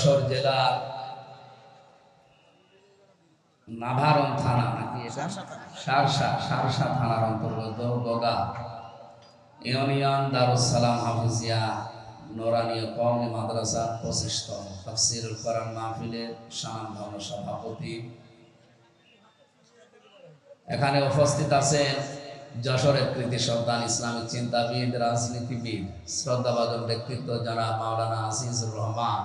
যশোর জেলার নাভারণ থানা নাকি এটা সারসা থানার অন্তর্গত গোগা ইউনিয়ন দারুস সালাম হাফিজিয়া নোরানীয় কওমি মাদ্রাসা 25তম তাফসীরুল কোরআন মাহফিলের সম্মানিত সভাপতি, এখানে উপস্থিত আছেন যশোরের কৃতি সন্তান, ইসলামিক চিন্তাবিদ, রাজনীতিবিদ, শ্রদ্ধাভাজন ব্যক্তিত্ব জনাব মাওলানা আজিজুর রহমান।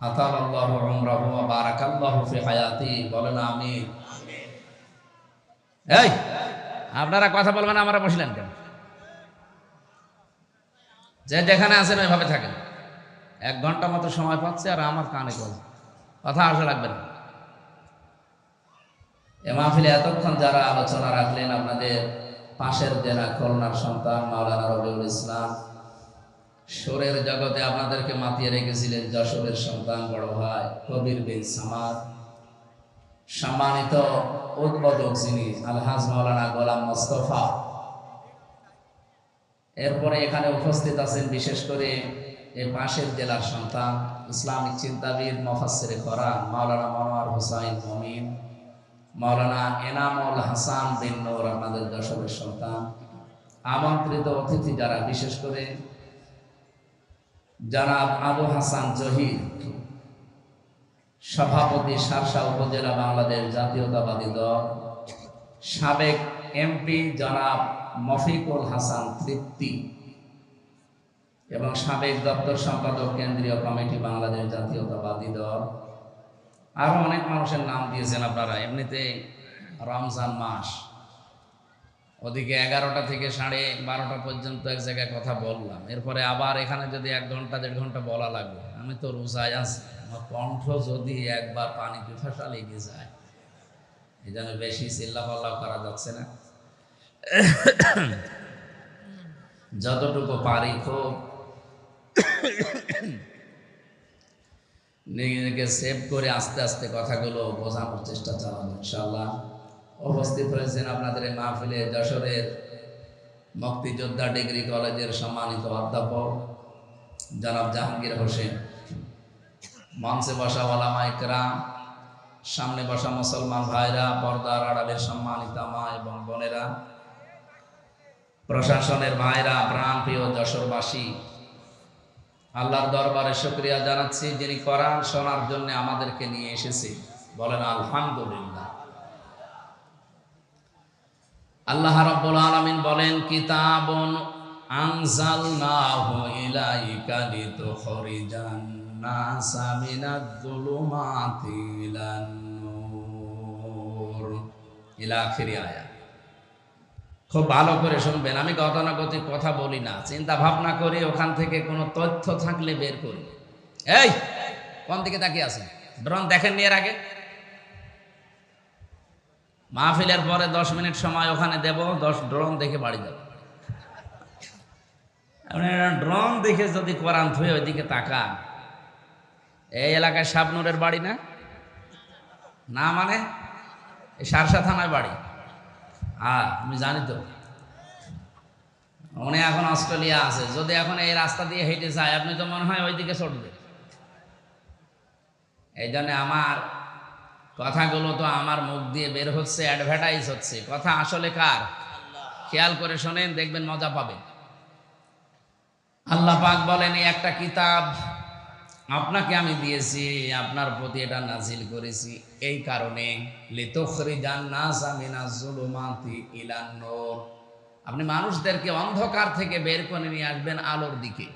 আতালাল্লাহু উমরাহু ওয়া বারাকাল্লাহু ফি হায়াতি। বলেন আমিন। এই আপনারা কথা বলবেন, আমরা বসলেন কেন? যে যেখানে আছেন ওইভাবে থাকেন। 1 ঘন্টা মতো সময় পাচ্ছে আর আমার কানে কথা আসা লাগবে না। এ মাহফিলে এতক্ষণ যারা আলোচনা রাখলেন, আপনাদের পাশের জেলা খুলনার সন্তান মাওলানা রবিউল ইসলাম, সুরের জগতে আপনাদেরকে মাতিয়ে রেখেছিলেন যশোরের সন্তান বড় ভাই কবির বিন সামাদ, সম্মানিত উদ্বোধক যিনি আলহাজ মাওলানা গোলাম মোস্তফা। এরপরে এখানে উপস্থিত আছেন বিশেষ করে এই পাশের জেলার সন্তান, ইসলামিক চিন্তাবিদ, মুফাসসিরে কোরআন মাওলানা মনোয়ার হোসাইন মমিন, মাওলানা এনামুল হাসান বিন নূর, আমাদের যশোরের সন্তান। আমন্ত্রিত অতিথি যারা, বিশেষ করে জনাব আবু হাসান জহির, সভাপতি সারসা উপজেলা বাংলাদেশ জাতীয়তাবাদী দল, সাবেক এমপি জনাব মফিকুল হাসান তৃপ্তি এবং সাবেক দপ্তর সম্পাদক কেন্দ্রীয় কমিটি বাংলাদেশ জাতীয়তাবাদী দল। আরো অনেক মানুষের নাম দিয়েছেন আপনারা। এমনিতে রমজান মাস, ওদিকে 11টা থেকে 12:30 পর্যন্ত এক জায়গায় কথা বললাম, এরপরে আবার এখানে যদি 1 ঘন্টা 1.5 ঘন্টা বলা লাগবে। আমি তো রোজায় আছি, আমার কণ্ঠ যদি একবার পানি পিপাসা লেগে যায়, এই জন্য বেশি চিল্লাপাল্লা করা যাচ্ছে না। যতটুকু পারি খুব নিজেকে সেভ করে আস্তে আস্তে কথাগুলো বোঝানোর চেষ্টা চালাবো ইনশাআল্লাহ। উপস্থিত হয়েছেন আপনাদের এই মাহফিলে যশোরের মুক্তিযোদ্ধা ডিগ্রি কলেজের সম্মানিত অধ্যাপক জনাব জাহাঙ্গীর হোসেন, মঞ্চে বসা ওলামা ইকরাম, সামনে বসা মুসলমান ভাইরা, পর্দার আড়ালের সম্মানিত মা এবং বোনেরা, প্রশাসনের ভাইরা, প্রাণপ্রিয় যশোরবাসী, আল্লাহর দরবারে শুকরিয়া জানাচ্ছি যিনি কোরআন শোনার জন্য আমাদেরকে নিয়ে এসেছে। বলেন আলহামদুলিল্লাহ। আল্লাহ রাব্বুল আলামিন বলেন, কিতাবুন আনজালনাহু ইলাইকা লিতুখরিজান নাসা মিনাজ-যুলুমাতি ইলান-নূর, ইলা আখিরি আয়াত। খুব ভালো করে শুনবেন, আমি গতানুগতিক কথা বলি না, চিন্তা ভাবনা করি, ওখান থেকে কোনো তথ্য থাকলে বের করি। এই কোন দিকে তাকিয়ে আছেন? ড্রোন দেখেননি এর আগে? মাহফিলের পরে 10 মিনিট সময় ওখানে দেব, 10 ড্রোন দেখে বাড়ি যাব। ড্রোন দেখে যদি কোরআন থুয়ে ওইদিকে তাকান, এই এলাকায় শাবনুরের বাড়ি না? না মানে এই সারসা থানায় বাড়ি। আমি জানি তো, উনি এখন অস্ট্রেলিয়া আছে। যদি এখন এই রাস্তা দিয়ে হেঁটে যায়, আপনি তো মনে হয় ওইদিকে ছুটবে। এই জন্য আমার কথাগুলো তো আমার মুখ দিয়ে বের হচ্ছে, অ্যাডভার্টাইজ হচ্ছে। কথা আসলে কার? খেয়াল করে শোনেন, দেখবেন মজা পাবেন। আল্লাহ পাক বলেন, এই একটা কিতাব আপনাকে আমি দিয়েছি, আপনার প্রতি এটা নাজিল করেছি এই কারণে, লিতুখরিজান নাসা মিনাজ-যুলুমাতি ইলান-নূর, আপনি মানুষদেরকে অন্ধকার থেকে বের করে নিয়ে আসবেন আলোর দিকে।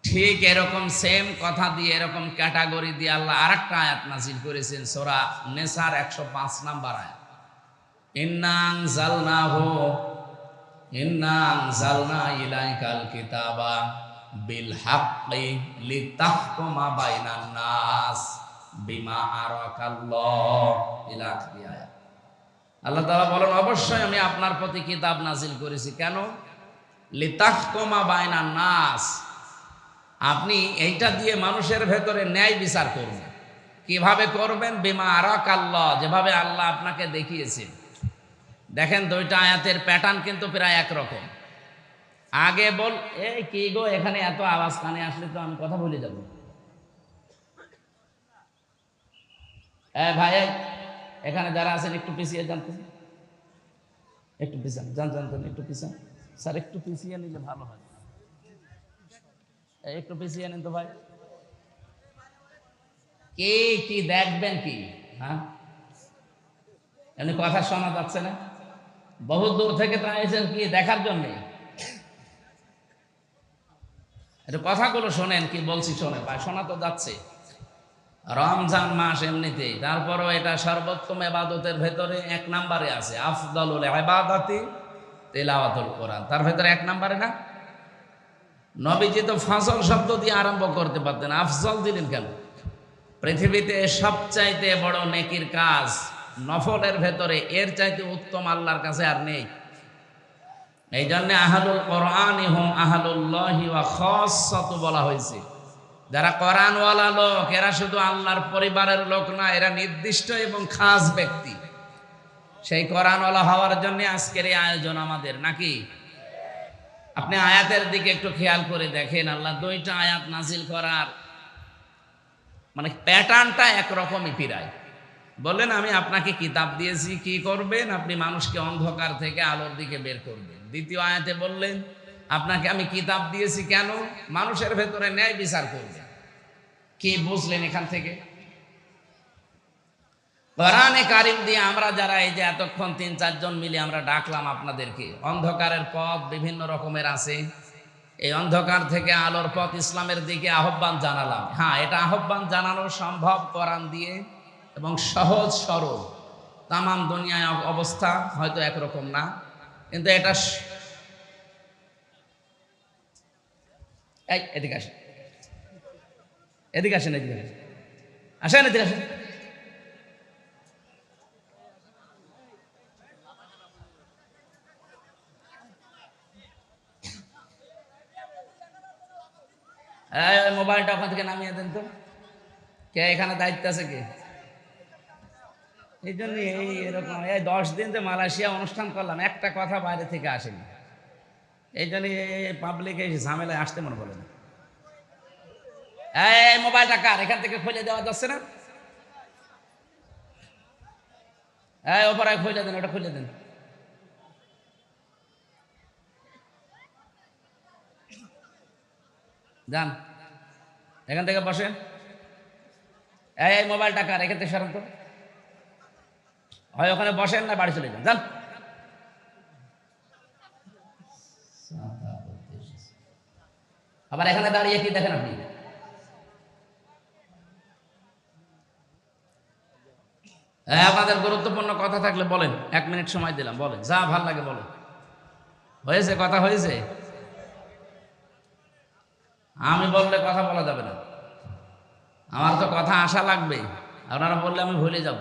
ঠিক এরকম সেম কথা দিয়ে, এরকম ক্যাটাগরি দিয়ে আল্লাহ আরেকটা আয়াত নাজিল করেছেন সূরা নেসার 105 নম্বর আয়াত, ইন্না আনজালনা ইলাইকাল কিতাবা বিল হাক্কি লিতাহকুমা বাইনান নাস বিমা আরাকাল্লাহ, ইলা আখিরি আয়াত। আল্লাহ তাআলা বলেন, অবশ্যই আমি আপনার প্রতি কিতাব নাজিল করেছি। কেন? লিতাহকুমা বাইনান নাস, আপনি এইটা দিয়ে মানুষের ভেতরে ন্যায় বিচার করবেন। কিভাবে করবেন? বিমা আরাকাল্লাহ, যেভাবে আল্লাহ আপনাকে দেখিয়েছেন। দেখেন, 2টা আয়াতের প্যাটার্ন কিন্তু প্রায় একরকম। আগে বল, এই কি গো, এখানে এত আওয়াজ কানে আসলে তো আমি কথা ভুলে যাব। ভাই এখানে যারা আছেন একটু পিছিয়ে জানতে, একটু পিছান, জানতেন একটু পিছান স্যার, একটু পিছিয়ে নিলে ভালো হয়। একটু পিছিয়ে নিন তো ভাই। কি কি দেখবেন কি? হ্যাঁ, এমনি কথা শোনা যাচ্ছে না? বহু দূর থেকে তো এসেছেন কি দেখার জন্য? একটু কথাগুলো শোনেন, কি বলছি শোনেন ভাই, শোনা তো যাচ্ছে। রমজান মাস এমনিতেই, তারপরও এটা সর্বোত্তম ইবাদতের ভেতরে 1 নম্বরে আছে। আফদালুল ইবাদাতি তিলাওয়াতুল কোরআন, তার ভেতরে 1 নম্বরে না? নবীজি তো ফাজল শব্দ দিয়ে আরম্ভ করতে পারতেন, আফজল দিলেন কেন? পৃথিবীতে সবচাইতে বড় নেকির কাজ নফলের ভেতরে এর চাইতে উত্তম আল্লাহর কাছে আর নেই। এই জন্য আহলুল কোরআন হুম আহলুল্লাহি ওয়া খাসসাতু বলা হয়েছে। যারা কোরআনওয়ালা লোক এরা শুধু আল্লাহর পরিবারের লোক না, এরা নির্দিষ্ট এবং খাস ব্যক্তি। সেই কোরআনওয়ালা হওয়ার জন্য আজকের এই আয়োজন আমাদের, নাকি? আপনি আয়াতের দিকে একটু খেয়াল করে দেখেন, আল্লাহ 2টা আয়াত নাজিল করার মানে প্যাটার্নটা একরকমই ফিরায়। বললেন আমি আপনাকে কিতাব দিয়েছি, কি করবেন? আপনি মানুষকে অন্ধকার থেকে আলোর দিকে বের করবেন। দ্বিতীয় আয়াতে বললেন আপনাকে আমি কিতাব দিয়েছি কেন? মানুষের ভেতরে ন্যায় বিচার করবেন। কি বুঝলেন এখান থেকে? কোরআনে কারিম দিয়ে আমরা যারা এই যে এতক্ষণ 3-4 জন মিলে আমরা ডাকলাম আপনাদেরকে, অন্ধকারের পথ বিভিন্ন রকমের আছে, এই অন্ধকার থেকে আলোর পথ ইসলামের দিকে আহ্বান জানালাম। হ্যাঁ, এটা আহ্বান জানানো সম্ভব কোরআন দিয়ে এবং সহজ সরল। তামাম দুনিয়ায় অবস্থা হয়তো একরকম না, কিন্তু এটা এদিকে আসেন, এদিকে আসেন, এদিকে আসেন, এদিকে আসেন। মোবাইলটা ওখান থেকে নামিয়ে দেন তো। কে এখানে দায়িত্ব আছে কে? এই জন্য এই এরকম 10 দিন যে মালয়েশিয়া অনুষ্ঠান করলাম, একটা কথা বাইরে থেকে আসেনি। এই জন্য পাবলিক এই ঝামেলায় আসতে মনে বলে না। এই মোবাইলটা কার? এখান থেকে খুলে দেওয়া যাচ্ছে না? ওপরে খুলে দেন, ওটা খুলে দেন। যান, এখান থেকে বসেন। এই মোবাইলটা কার? এখান থেকে সরান তো। হয় ওখানে বসেন না বাড়ি চলে যান, যান। আবার এখানে দাঁড়িয়ে কি দেখেন আপনি? আপনাদের গুরুত্বপূর্ণ কথা থাকলে বলেন, 1 মিনিট সময় দিলাম, বলেন যা ভাল লাগে বলেন। হয়েছে? কথা হয়েছে? আমি বললে কথা বলা যাবে না, আমার তো কথা আসা লাগবে। আপনারা বললে আমি ভুলে যাব।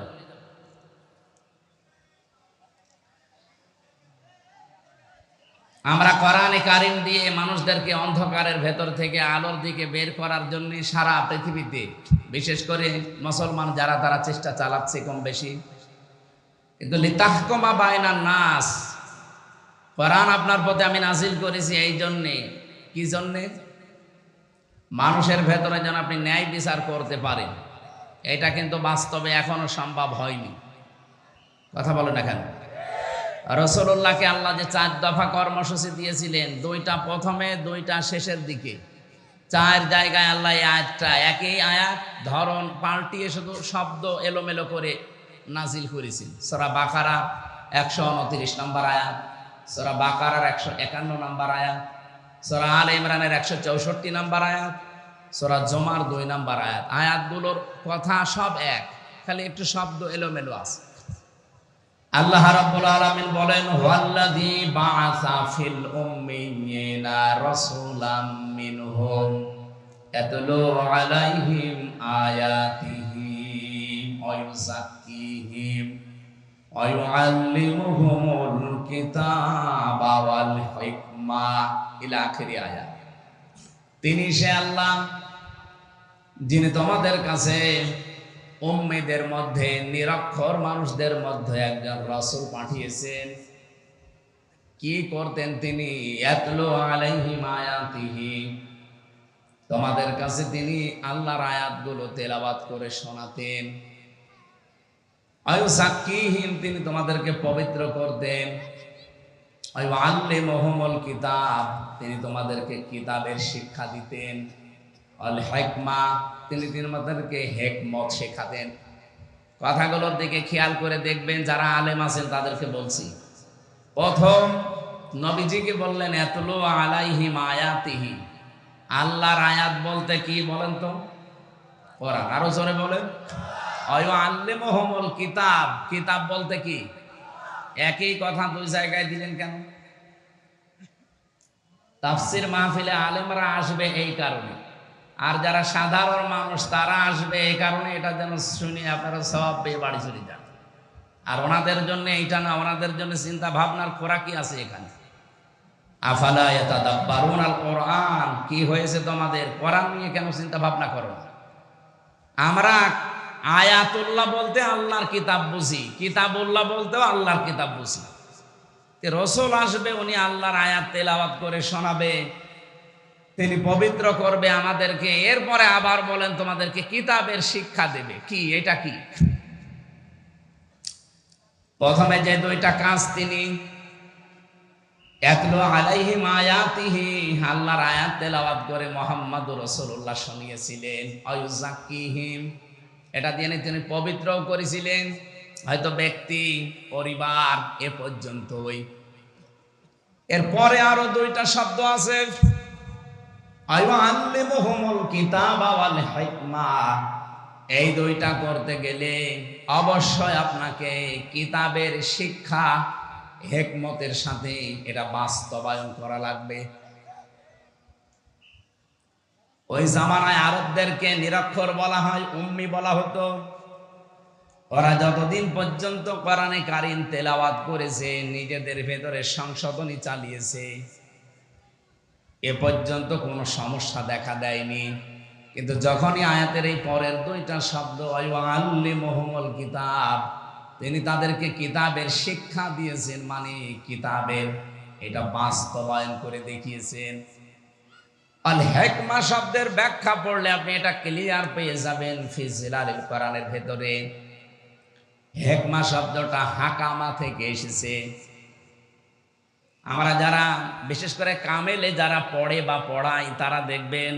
আমরা কোরআনে কারিম দিয়ে মানুষদেরকে অন্ধকারের ভেতর থেকে আলোর দিকে বের করার জন্য সারা পৃথিবীতে, বিশেষ করে মুসলমান যারা, তারা চেষ্টা চালাচ্ছে কম বেশি। কিন্তু লিতাহকুমা বাইনান নাস, কোরআন আপনার প্রতি আমি নাজিল করেছি এই জন্যে। কি জন্যে? মানুষের ভেতরে যেন আপনি ন্যায় বিচার করতে পারেন। এটা কিন্তু বাস্তবে এখনো সম্ভব হয়নি। কথা বলেন না কেন? রাসূলুল্লাহকে আল্লাহ যে 4 দফা কর্মসূচি দিয়েছিলেন, 2টা প্রথমে, 2টা শেষের দিকে, 4 জায়গায় আল্লাহ এই আয়াতটা, একই আয়াত ধরন পাল্টিয়ে শুধু শব্দ এলোমেলো করে নাজিল করেছেন। সূরা বাকারা 129 নম্বর আয়াত, সূরা বাকারার 151 নম্বর আয়াত, সূরা আলে ইমরানের 164 নম্বর আয়াত, সূরা জুমার 2 নম্বর আয়াত। আয়াতগুলোর কথা সব এক, খালি একটু শব্দ এলোমেলো আছে। আল্লাহ রাব্বুল আলামিন বলেন, ওয়াল্লাযী বাআসা ফিল উম্মিয়িনা রাসূলাম মিনহুম ইয়াতলু আলাইহিম আয়াতিহি ওয়া ইউযাক্কিহিম ওয়া ইউআল্লিমুহুমুল কিতাবা ওয়াল হিকমা ইলা আখিরি আয়াত। তিনি সে আল্লাহ যিনি তোমাদের কাছে উম্মীদের মধ্যে, নিরক্ষর মানুষদের মধ্যে একজন রাসূল পাঠিয়েছেন। কি করতেন তিনি? ইয়াতলু আলাইহিম আয়াতিহি, তোমাদের কাছে তিনি আল্লাহর আয়াতগুলো তেলাওয়াত করে শোনাতেন। আয়ুযাক্কিহিম, তিনি তোমাদেরকে পবিত্র করতেন। আল্লিমুহুমুল কিতাব, তিনি তোমাদেরকে কিতাবের শিক্ষা দিতেন। আল হিকমা, তিনি তোমাদেরকে হিকমত শেখাতেন। কথাগুলোর দিকে খেয়াল করে দেখবেন, যারা আলেম আছেন তাদেরকে বলছি। প্রথম নবীজিকে বললেন এতলু আলাইহিম আয়াতিহি, আল্লাহর আয়াত বলতে কি বলেন তো? কোরআন। আরো জোরে বলেন। আল্লিমুহুমুল কিতাব, কিতাব বলতে কি? একই কথা দুই জায়গায় দিলেন কেন? তাফসীর মাহফিলে আলেমরা আসবে এই কারণে, আর যারা সাধারণ মানুষ তারা আসবে এই কারণে, এটা যেন শুনে আপনারা সওয়াব পেয়ে বাড়ি চলে যান। আর ওনাদের জন্য এইটা না, ওনাদের জন্য চিন্তা ভাবনার খোরাকি আছে এখানে। আফালা ইয়াতাদাব্বারুন আল কোরআন, কি হয়েছে তোমাদের? কোরআন নিয়ে কেন চিন্তা ভাবনা করো না? আমরা আয়াতুল্লাহ বলতে আল্লাহর কিতাব বুঝি, কিতাবুল্লাহ বলতেও আল্লাহর কিতাব বুঝি। রসুল আসবে, উনি আল্লাহর আয়াত তেলাওয়াত করে শোনাবে, তিনি পবিত্র করবে আমাদেরকে, এরপরে আবার বলেন তোমাদেরকে কিতাবের শিক্ষা দেবে। কি এটা? কি প্রথমে যে দুইটা কাজ তিনি ইয়াতলু আলাইহিম আয়াতিহি, আল্লাহর আয়াত তেলাওয়াত করে মুহাম্মদুর রাসূলুল্লাহ শুনিয়েছিলেন। আয়ুযাক্কিহিম, এটা দিয়ে তিনি পবিত্রও করেছিলেন, হয়তো ব্যক্তি পরিবার এ পর্যন্তই। এরপরে আরো দুইটা শব্দ আছে, আল্লিমুহুমুল কিতাবা ওয়াল হিকমা। এই দুইটা করতে গেলে অবশ্যই আপনাকে কিতাবের শিক্ষা হিকমতের সাথে এটা বাস্তবায়ন করা লাগবে। ওই জামানায় আরবদেরকে নিরক্ষর বলা হয়, উম্মি বলা হতো। ওরা যতদিন পর্যন্ত কোরআনে কারীম তেলাওয়াত করেছে, নিজেদের ভেতরে সংশোধনী চালিয়েছে, এ পর্যন্ত কোনো সমস্যা দেখা দেয়নি। কিন্তু যখনই আয়াতের এই পরের দুইটা শব্দ আল্লিমুহুমুল কিতাব, তিনি তাদেরকে কিতাবের শিক্ষা দিয়েছেন, মানে কিতাবের এটা বাস্তবায়ন করে দেখিয়েছেন। আল হিকমা শব্দের ব্যাখ্যা পড়লে আপনি এটা ক্লিয়ার পেয়ে যাবেন ফি জিলালিল কোরআনের ভেতরে। হিকমা শব্দটা হাকামা থেকে এসেছে। আমরা যারা বিশেষ করে কামেলে যারা পড়ে বা পড়াই, তারা দেখবেন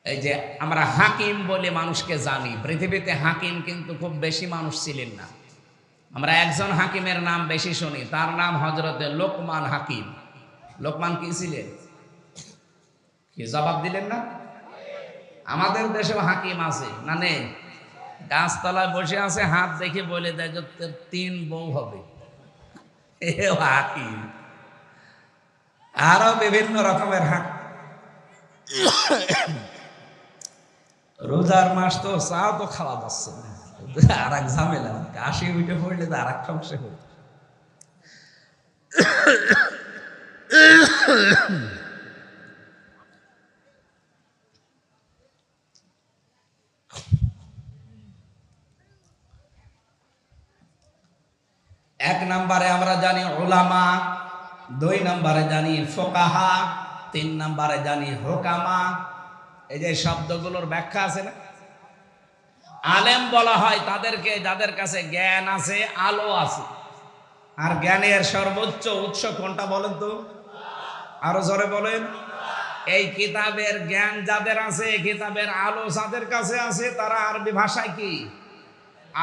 এই যে আমরা হাকিম বলে মানুষকে জানি, পৃথিবীতে হাকিম কিন্তু খুব বেশি মানুষ ছিলেন না। আমরা একজন হাকিমের নাম বেশি শুনি, তার নাম হযরতে লোকমান হাকিম। লোকমান কি ছিলেন? কি জবাব দিলেন না? আমাদের দেশেও হাকিম আছে না? নেই? গাছতলায় বসে আছে, হাত দেখে বলে দেয় যে 3 বউ হবে, এ হাকিম। আরো বিভিন্ন রকমের হাকিম। রোজার মাস তো, চা তো খাওয়া যাচ্ছে না, আর এক ঝামেলা, কাশি উঠে পড়লে তো আর এক সমস্যা হবে। এক নম্বরে আমরা জানি উলামা, 2 নম্বরে জানি ফুকাহা, 3 নম্বরে জানি হুকামা। এই যে শব্দগুলোর ব্যাখ্যা আছে না? আলেম বলা হয় তাদেরকে যাদের কাছে জ্ঞান আছে, আলো আছে। আর জ্ঞানের সর্বোচ্চ উৎস কোনটা বলেন তো? আরো জোরে বলেন। এই কিতাবের জ্ঞান যাদের আছে, কিতাবের আলো যাদের কাছে আছে, তারা আরবি ভাষায় কি?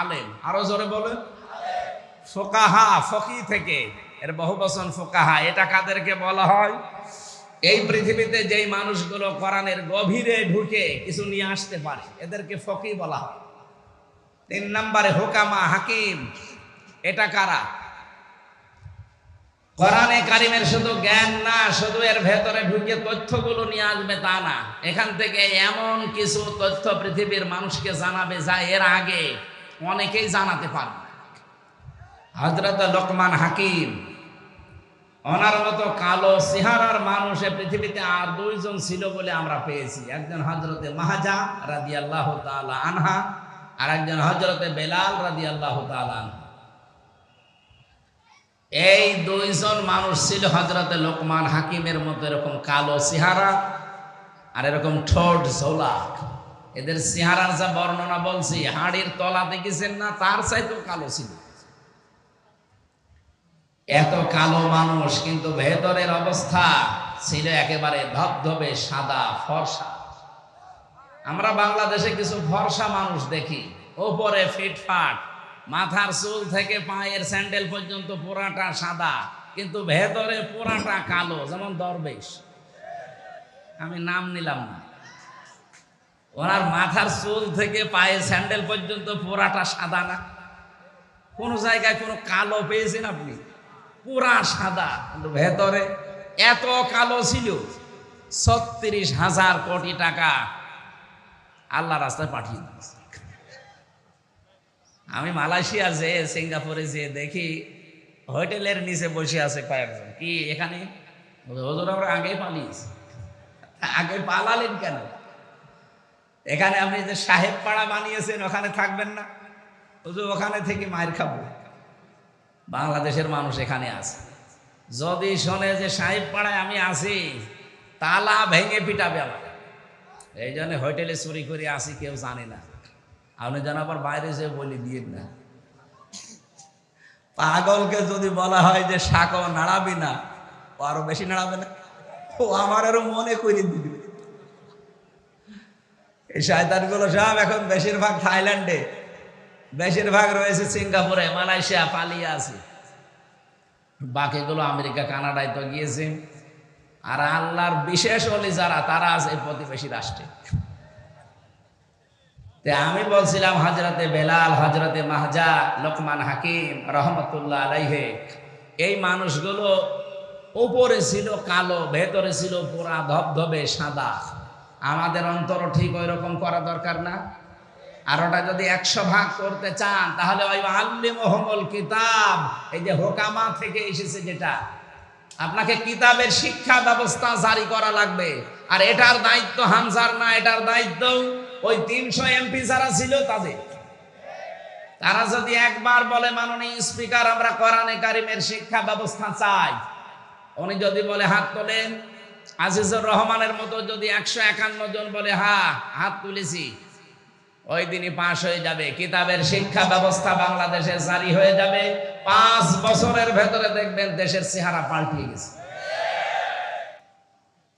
আলেম। আরো জোরে বলেন। ফুকাহা, ফকি থেকে, এর বহুবচন ফুকাহা। এটা কাদেরকে বলা হয়? এই পৃথিবীতে যেই মানুষগুলো কোরআনের গভীরে ঢুকে কিছু নিয়ে আসতে পারে, এদেরকে ফকি বলা হয়। 3 নম্বরে হুকামা, হাকিম। এটা কারা? কোরআনে কারিমের শুধু জ্ঞান না, শুধু এর ভেতরে ঢুকে তথ্যগুলো নিয়ে আসবে তা না, এখান থেকে এমন কিছু তথ্য পৃথিবীর মানুষকে জানাবে যা এর আগে অনেকেই জানাতে পারবে। হযরত লোকমান হাকিম, ওনার মতো কালো চেহারার মানুষ পৃথিবীতে আর 2 জন ছিল বলে আমরা পেয়েছি। একজন হযরতে মাহাজা রাদিয়াল্লাহু তাআলা আনহা, আর একজন হযরতে বেলাল রাদিয়াল্লাহু তাআলা আনহু। এই 2 জন মানুষ ছিল হযরতে লোকমান হাকিমের মতো এরকম কালো চেহারা আর এরকম ঠোঁট ঝোলা। এদের চেহারার যা বর্ণনা বলছি, হাড়ির তলা দেখেছেন না, তার চাইতেও কালো ছিল। এত কালো মানুষ, কিন্তু ভেতরের অবস্থা ছিল একেবারে ধবধবে সাদা ফর্সা। আমরা বাংলাদেশে কিছু ফর্সা মানুষ দেখি, ওপরে ফিটফাট, মাথার চুল থেকে পায়ের স্যান্ডেল পর্যন্ত পুরাটা সাদা, কিন্তু ভেতরে পুরাটা কালো, যেমন দরবেশ। আমি নাম নিলাম না, ওনার মাথার চুল থেকে পায়ের স্যান্ডেল পর্যন্ত পুরাটা সাদা না। কোন জায়গায় কোনো কালো পেয়েছেন আপনি? পুরা সাদা, কিন্তু ভেতরে এত কালো ছিল। 36,000 কোটি টাকা আল্লাহ রাস্তায় পাঠিয়ে দিয়েছে। আমি মালয়েশিয়া যে, সিঙ্গাপুরে যে দেখি হোটেলের নিচে বসে আছে কয়েকজন। কি এখানে হুজুর আমরা আগেই পালিয়েছি। আগে পালালেন কেন? এখানে আপনি যে সাহেব পাড়া বানিয়েছেন, ওখানে থাকবেন না? হুজুর ওখানে থেকে মায়ের খাবো। বাংলাদেশের মানুষ এখানে আছে, যদি শোনে যে সাহেব পাড়ায় আমি আছি, তালা ভেঙে পিটাবে আমাকে। এই জন্য হোটেলে চুরি করে আসি, কেউ জানে না। আপনি যেন আবার বাইরে যে বলি দিয়ে না। পাগলকে যদি বলা হয় যে শাকও নাড়াবি না, ও আরো বেশি নাড়াবে না, ও আমার আরো মনে করে দিবে। এই শয়তানগুলো সব এখন বেশিরভাগ থাইল্যান্ডে, বেশিরভাগ রয়েছে সিঙ্গাপুরে, মালয়েশিয়া, পালিয়ে আছে। বাকিগুলো আমেরিকা, কানাডায় তো গিয়েছে। আর আল্লাহর বিশেষ ওলি যারা, তারা আছে এই প্রতিবেশী রাষ্ট্রে। আমি বলছিলাম হযরতে বেলাল, হযরতে মাহজা, লোকমান হাকিম রহমতুল্লাহ আলাইহে, এই মানুষগুলো উপরে ছিল কালো, ভেতরে ছিল পুরা ধবধবে সাদা। আমাদের অন্তর ঠিক ওই রকম করা দরকার না? আর ওটা যদি 100 ভাগ করতে চান, তাহলে ওই আল্লিমুহুমুল কিতাব, এই যে হোকামা থেকে এসেছে, যেটা আপনাকে কিতাবের শিক্ষা ব্যবস্থা জারি করা লাগবে। আর এটার দায়িত্ব হামজার না, এটার দায়িত্ব ওই 300 এমপি যারা ছিল তাদের। তারা যদি একবার বলে মাননীয় স্পিকার আমরা কোরআনে কারিমের শিক্ষা ব্যবস্থা চাই, উনি যদি বলে হাত তোলেন, আজিজুর রহমানের মতো যদি 151 জন বলে হ্যাঁ হাত তুলেছি, ওই দিনই পাশ হয়ে যাবে। কিতাবের শিক্ষা ব্যবস্থা বাংলাদেশে জারি হয়ে যাবে। 5 বছরের ভেতরে দেখবেন দেশের চেহারা পাল্টিয়ে গেছে।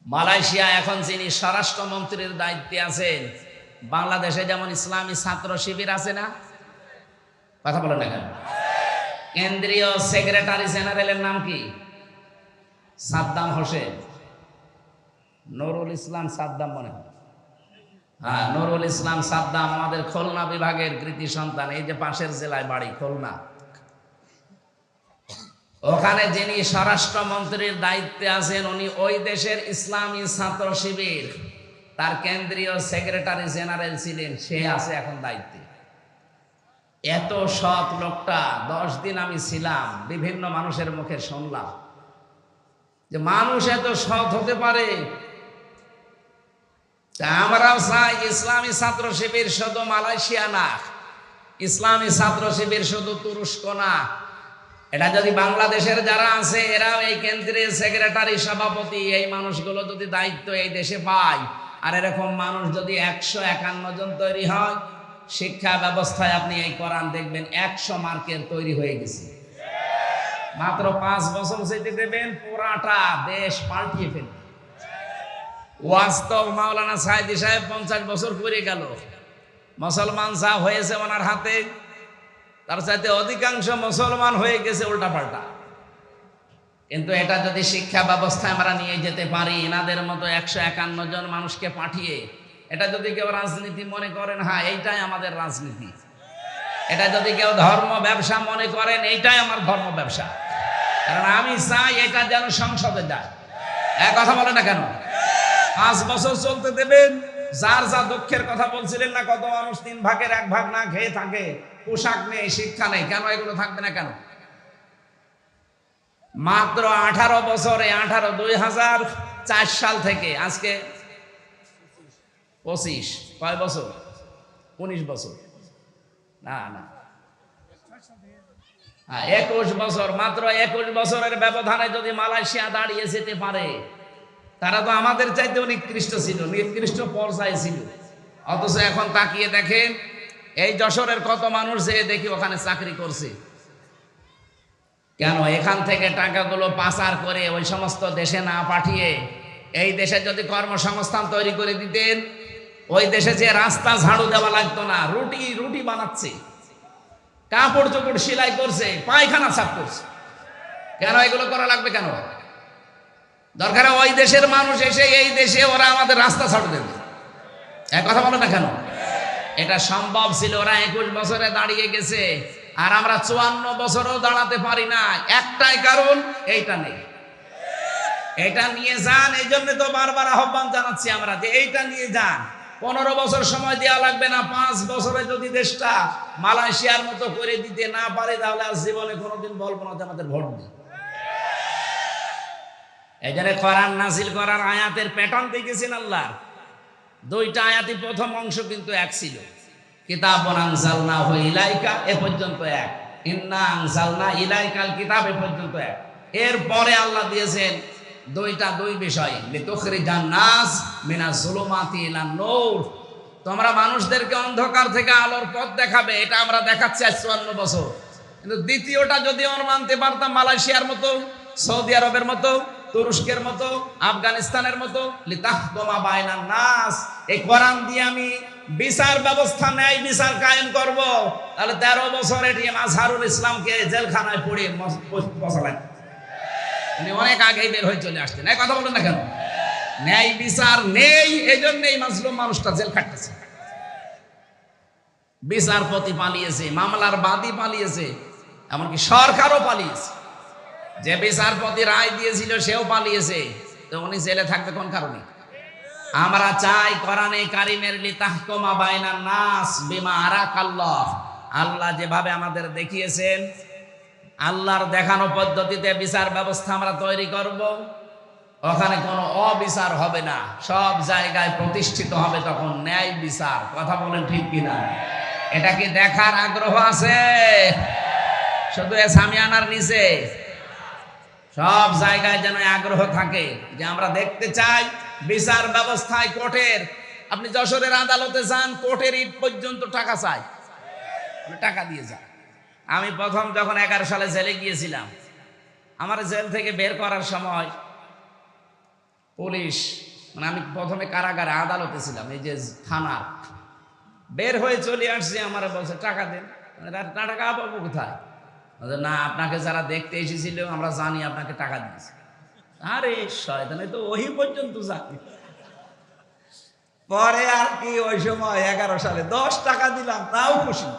মালয়েশিয়া এখন যিনি স্বরাষ্ট্রমন্ত্রীর দায়িত্বে আছেন, বাংলাদেশে যেমন ইসলামী ছাত্র শিবির আছে না, কথা বলেন না কেন? কেন্দ্রীয় সেক্রেটারি জেনারেলের নাম কি? সাদ্দাম হোসেন, নুরুল ইসলাম সাদ্দাম মনে হয়। হ্যাঁ, নুরুল ইসলাম সাদ্দাম আমাদের খুলনা বিভাগের কৃতি সন্তান। এই যে পাশের জেলায় বাড়ি খুলনা, ওখানে যিনি স্বরাষ্ট্রমন্ত্রীর দায়িত্বে আছেন, উনি ওই দেশের ইসলামী ছাত্র শিবির, তার কেন্দ্রীয় সেক্রেটারি জেনারেল ছিলেন। সে আছে এখন দায়িত্বে। এত সৎ লোকটা, 10 দিন আমি ছিলাম, বিভিন্ন মানুষের মুখে শুনলাম যে মানুষ এত সৎ হতে পারে। আমরাও চাই ইসলামী ছাত্র শিবির শুধু মালয়েশিয়া না, ইসলামী ছাত্র শিবির শুধু তুরস্ক না, এটা যদি বাংলাদেশের যারা আছে এরাও এই কেন্দ্রীয় সেক্রেটারি, সভাপতি, এই মানুষগুলো যদি দায়িত্ব এই দেশে পায়, আর এরকম মানুষ যদি 151 জন তৈরি হয়, শিক্ষা ব্যবস্থায় আপনি এই কোরআন দেখবেন 100 মার্কের তৈরি হয়ে গেছে। মাত্র 5 বছর যেতে দেবেন, পুরাটা দেশ পাল্টিয়ে ফেলবে। ওয়াস্তব মাওলানা সাইদি সাহেব 50 বছর পরে গেল, মুসলমান যা হয়েছে ওনার হাতে, তার চাইতে অধিকাংশ মুসলমান হয়ে গেছে উল্টাপাল্টা। কিন্তু এটা যদি শিক্ষা ব্যবস্থায় আমরা নিয়ে যেতে পারি, এনাদের মতো 151 জন মানুষকে পাঠিয়ে, এটা যদি কেউ রাজনীতি মনে করেন, হ্যাঁ এইটাই আমাদের রাজনীতি, এটা যদি কেউ ধর্ম ব্যবসা মনে করেন, এইটাই আমার ধর্ম ব্যবসা, কারণ আমি চাই এটা যেন সংসদে যায়। এক কথা বলে না কেন? 5 বছর চলতে দেবেন। যার যা দুঃখের কথা বলছিলেন না, কত মানুষ 3 ভাগের 1 ভাগ না খেয়ে থাকে, পোশাক নেই, শিক্ষা নেই, কেন এগুলো থাকবে না কেন? মাত্র 18 বছরে, 2004 সাল থেকে আজকে 25, কয় বছর? 19 বছর না, 21 বছর। মাত্র 21 বছরের ব্যবধানে যদি মালয়েশিয়া দাঁড়িয়ে যেতে পারে, তারা তো আমাদের চাইতেও নিকৃষ্ট ছিল, নিকৃষ্ট পর্যায়ে ছিল, অথচ এখন তাকিয়ে দেখেন এই যশোরের কত মানুষ যে দেখি ওখানে চাকরি করছে। কেন? এখান থেকে টাকাগুলো পাচার করে ওই সমস্ত দেশে না পাঠিয়ে এই দেশে যদি কর্মসংস্থান তৈরি করে দিতেন, ওই দেশে যে রাস্তা ঝাড়ু দেওয়া লাগতো না, রুটি রুটি বানাচ্ছে, কাপড় চোপড় সেলাই করছে, পায়খানা সাফ করছে। কেন এগুলো করা লাগবে? কেন দরকার? ওই দেশের মানুষ এসে এই দেশে ওরা আমাদের রাস্তা ঝাড়ু দেবে। এক কথা বলো না কেন? এটা সম্ভব ছিল। ওরা 21 বছরে দাঁড়িয়ে গেছে, আর আমরা 54 বছরও দাঁড়াতে পারি না। একটাই কারণ, এইটা নেই। এটা নিয়ে যান। এই জন্য তো বারবার আহ্বান জানাচ্ছি আমরা যে এইটা নিয়ে যান। 15 বছর সময় দেওয়া লাগবে না। 5 বছরে যদি দেশটা মালয়েশিয়ার মতো করে দিতে না পারে, তাহলে আর জীবনে কোনোদিন বলবো না যে আমাদের ভোট দিই। এই জন্য কোরআন নাজিল করার আয়াতের প্যাটার্ন দেখেছেন আল্লাহ। 2টা আয়াতই প্রথম অংশ কিন্তু এক ছিল। কিতাবুন আনজালনাহু ইলাইকা এ পর্যন্ত এক, ইন্না আনজালনা ইলাইকাল কিতাব এ পর্যন্ত এক। এরপরে আল্লাহ দিয়েছেন দুই বিষয়, লিতুখরিজান নাস মিনাজ জুলুমাতি ইলান নূর। তোমরা মানুষদেরকে অন্ধকার থেকে আলোর পথ দেখাবে। এটা আমরা দেখাচ্ছি আজ 54 বছর। কিন্তু দ্বিতীয়টা যদি আমরা মানতে পারতাম, মালয়েশিয়ার মতো, সৌদি আরবের মতো, তুরস্কের মতো, আফগানিস্তানের মতো, লিতাহকুমা বাইনান নাস, এই কোরআন দিয়ে আমি বিচার ব্যবস্থা, ন্যায় বিচার কায়েম করব, তাহলে 13 বছর এটিএম আজহারুল ইসলামকে জেলখানায় পড়ে বসালেন। উনি অনেক আগেই বের হয়ে চলে আসতেন। এই কথা বলেন না কেন? ন্যায় বিচার নেই, এই জন্যই মাজলুম মানুষটা জেল খাটতেছে। বিচারপতি পালিয়েছে, মামলার বাদী পালিয়েছে, এমনকি সরকারও পালিয়েছে। যে বিচারপতি রায় দিয়েছিল সেও পালিয়েছে। তো উনি জেলে থাকবে কোন কারণে? আমরা চাই কোরআনে কারিমের লিতাহকুমা বাইনান নাস বিমা আরাকাল্লাহ, আল্লাহ যেভাবে আমাদের দেখিয়েছেন, আল্লাহর দেখানো পদ্ধতিতে বিচার ব্যবস্থা আমরা তৈরি করব। ওখানে কোনো অবিচার হবে না, সব জায়গায় প্রতিষ্ঠিত হবে তখন ন্যায় বিচার। কথা বলেন ঠিক কিনা? এটা কি দেখার আগ্রহ আছে? শুধু সামিয়ানার নিচে সব জায়গায় যেন আগ্রহ থাকে যে আমরা দেখতে চাই বিচার ব্যবস্থায় কোর্টের। আপনি যশোরের আদালতে যান, কোর্টের ইট পর্যন্ত টাকা চাই, টাকা দিয়ে যান। আমি প্রথম যখন 11 সালে জেলে গিয়েছিলাম, আমার জেল থেকে বের করার সময় পুলিশ, মানে আমি প্রথমে কারাগারে, আদালতে ছিলাম, এই যে থানা, বের হয়ে চলে আসছি, আমার বলছে টাকা দেন। টাকা পাবো কোথায়? না, আপনাকে যারা দেখতে এসেছিল আমরা জানি আপনাকে টাকা দিয়েছে। আরে শয়তানে তো ওই পর্যন্ত জানি। পরে আর কি, ওই সময় 11 সালে 10 টাকা দিলাম, তাও খুশি।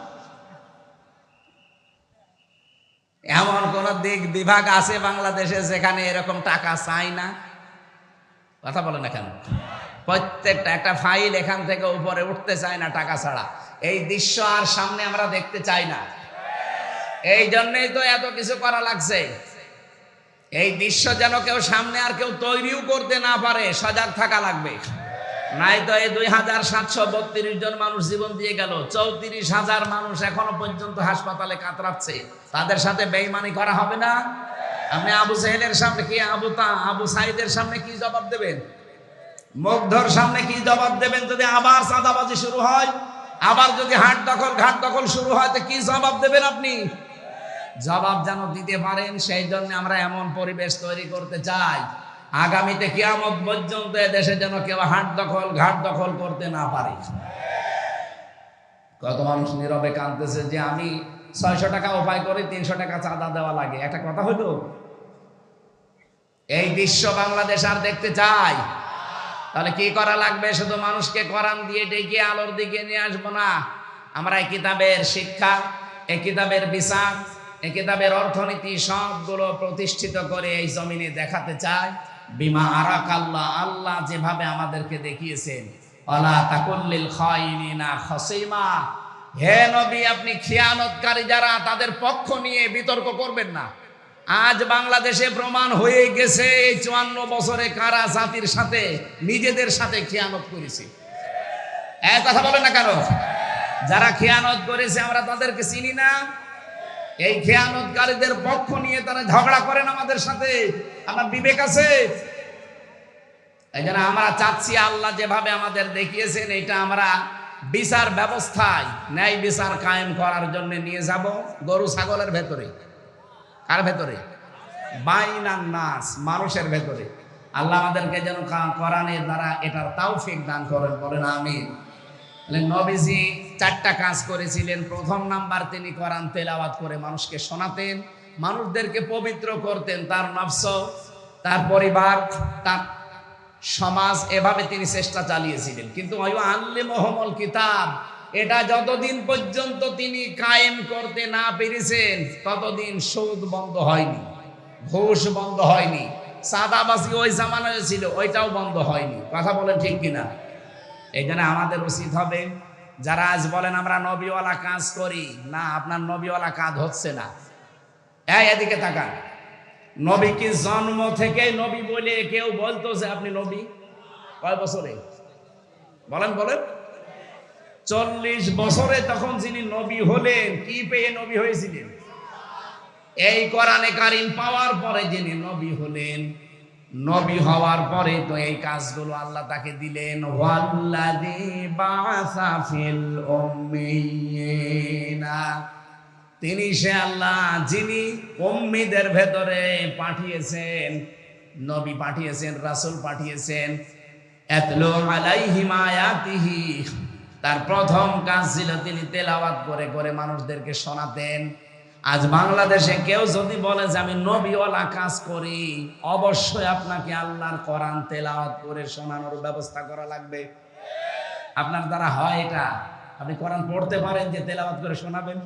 এমন কোন দিক বিভাগ আছে বাংলাদেশে যেখানে এরকম টাকা চাই না? কথা বলে না কেন? প্রত্যেকটা একটা ফাইল এখান থেকে উপরে উঠতে চায় না টাকা ছাড়া। এই দৃশ্য আর সামনে আমরা দেখতে চাই না। এই জন্যই তো এত কিছু করা লাগছে। এই দৃশ্য যেন কেউ সামনে আর কেউ তৈরিও করতে না পারে, সজাগ থাকা লাগবে। নাই তো এই 2732 জন মানুষ জীবন দিয়ে গেল, 34,000 মানুষ এখনো পর্যন্ত হাসপাতালে কাতরাচ্ছে। তাদের সাথে বেঈমানি করা হবে না? আপনি আবু সাহেলের সামনে কি, আবু সাইদের সামনে কি জবাব দেবেন? মুগ্ধর সামনে কি জবাব দেবেন? যদি আবার চাঁদাবাজি শুরু হয়, আবার যদি ঘাট দখল শুরু হয়, তো কি জবাব দেবেন আপনি? জবাব যেন দিতে পারেন, সেই জন্য আমরা এমন পরিবেশ তৈরি করতে চাই আগামীতে কিয়ামত পর্যন্ত দেশে যেন কেউ ঘাট দখল করতে না পারে। কত মানুষ নীরবে কাঁদতেছে যে আমি 600 টাকা উপায় করে 300 টাকা চাঁদা দেওয়া লাগে। একটা কথা হইল? এই দৃশ্য বাংলাদেশ আর দেখতে চাই? তাহলে কি করা লাগবে? শুধু মানুষকে কোরআন দিয়ে ডেকে আলোর দিকে নিয়ে আসবো না। আমরা এই কিতাবের শিক্ষা, এই কিতাবের বিচার, এই কিতাবের অর্থনীতি সবগুলো প্রতিষ্ঠিত করে এই জমিনে দেখাতে চাই বিমা আরাকাল্লাহ, আল্লাহ যেভাবে আমাদেরকে দেখিয়েছেন। ওয়ালা তাকুল্লিল খাইনিনা খাসিমা, হে নবী আপনি খিয়ানতকারী যারা, তাদের পক্ষ নিয়ে বিতর্ক করবেন না। আজ বাংলাদেশে প্রমাণ হয়ে গেছে এই 54 বছরে কারা জাতির সাথে, নিজেদের সাথে খিয়ানত করেছে। এক কথা বলেন না কেন? যারা খিয়ানত করেছে আমরা তাদেরকে চিনি না? এই খেয়ানতকারীদের পক্ষ নিয়ে তারা ঝগড়া করেন আমাদের সাথে। আমার বিবেক আছে? এই জন্য আমরা চাচ্ছি আল্লাহ যেভাবে আমাদের দেখিয়েছেন, এটা আমরা বিচার ব্যবস্থায় ন্যায় বিচার কায়েম করার জন্য নিয়ে যাব গরু ছাগলের ভেতরে। কার ভেতরে? বাইনান নাস, মানুষের ভেতরে। আল্লাহ আমাদেরকে যেন কোরআনের দ্বারা এটার তৌফিক দান করেন, বলেন আমিন। নবীজি 4টা কাজ করেছিলেন। প্রথম নাম্বার, তিনি কোরআন তেলাওয়াত করে মানুষকে শোনাতেন, মানুষদেরকে পবিত্র করতেন, তার নফস, তার পরিবার, তার সমাজ, এভাবে তিনি চেষ্টা চালিয়েছিলেন। কিন্তু আল্লিমুহুমুল কিতাব, এটা যতদিন পর্যন্ত তিনি কায়েম করতে না পেরেছেন ততদিন সুদ বন্ধ হয়নি, ঘুষ বন্ধ হয়নি, সাদাবাজি ওই জামানায় ছিল ওইটাও বন্ধ হয়নি। কথা বলেন ঠিক কিনা? এই জন্য আমাদের উচিত হবে, যারা আজ বলেন আমরা নবীওয়ালা কাজ করি, না, আপনার নবীওয়ালা কাজ হচ্ছে না। এদিকে তাকান, নবী কি জন্ম থেকে নবী বলে কেউ বলতো যে আপনি নবী? কয় বছরে বলেন? বলেন 40 বছরে তখন যিনি নবী হলেন, কি পেয়ে নবী হয়েছিলেন? এই কোরআনে কারীম পাওয়ার পরে যিনি নবী হলেন, নবী হওয়ার পরে তো এই কাজগুলো আল্লাহ তাকে দিলেন। ওয়াল্লাযী বাআসা ফিল উম্মিয়িনা, তিনি সে আল্লাহ যিনি উম্মীদের ভেতরে পাঠিয়েছেন, নবী পাঠিয়েছেন, রাসূল পাঠিয়েছেন। আতলু আলাইহিম আয়াতিহি, তার প্রথম কাজ ছিল তিনি তেলাওয়াত করে করে মানুষদেরকে শোনাতেন। আজ বাংলাদেশে কেউ যদি বলে যে আমি নবীওয়ালা কাজ করি, অবশ্যই আপনাকে আল্লাহর কোরআন তেলাওয়াত করে শোনানোর ব্যবস্থা করা লাগবে। আপনার দ্বারা হয় এটা? আপনি কোরআন পড়তে পারেন যে তেলাওয়াত করে শোনাবেন?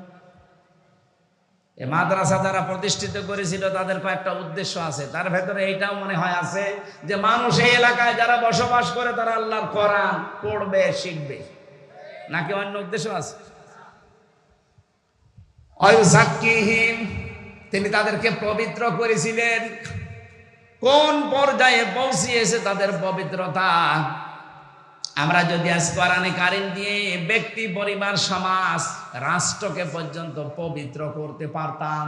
এই মাদ্রাসা যারা প্রতিষ্ঠিত করেছিল তাদের কয়েকটা উদ্দেশ্য আছে, তার ভেতরে এইটাও মনে হয় আছে যে মানুষ এই এলাকায় যারা বসবাস করে তারা আল্লাহর কোরআন পড়বে, শিখবে, নাকি অন্য উদ্দেশ্য আছে? ওয়ায়ুযাক্কিহিম, তিনি তাদেরকে পবিত্র করেছিলেন। কোন পর্যায়ে পৌঁছিয়েছে তাদের পবিত্রতা? আমরা যদি আজ কোরআনে কারীম দিয়ে ব্যক্তি, পরিবার, সমাজ, রাষ্ট্রকে পর্যন্ত পবিত্র করতে পারতাম।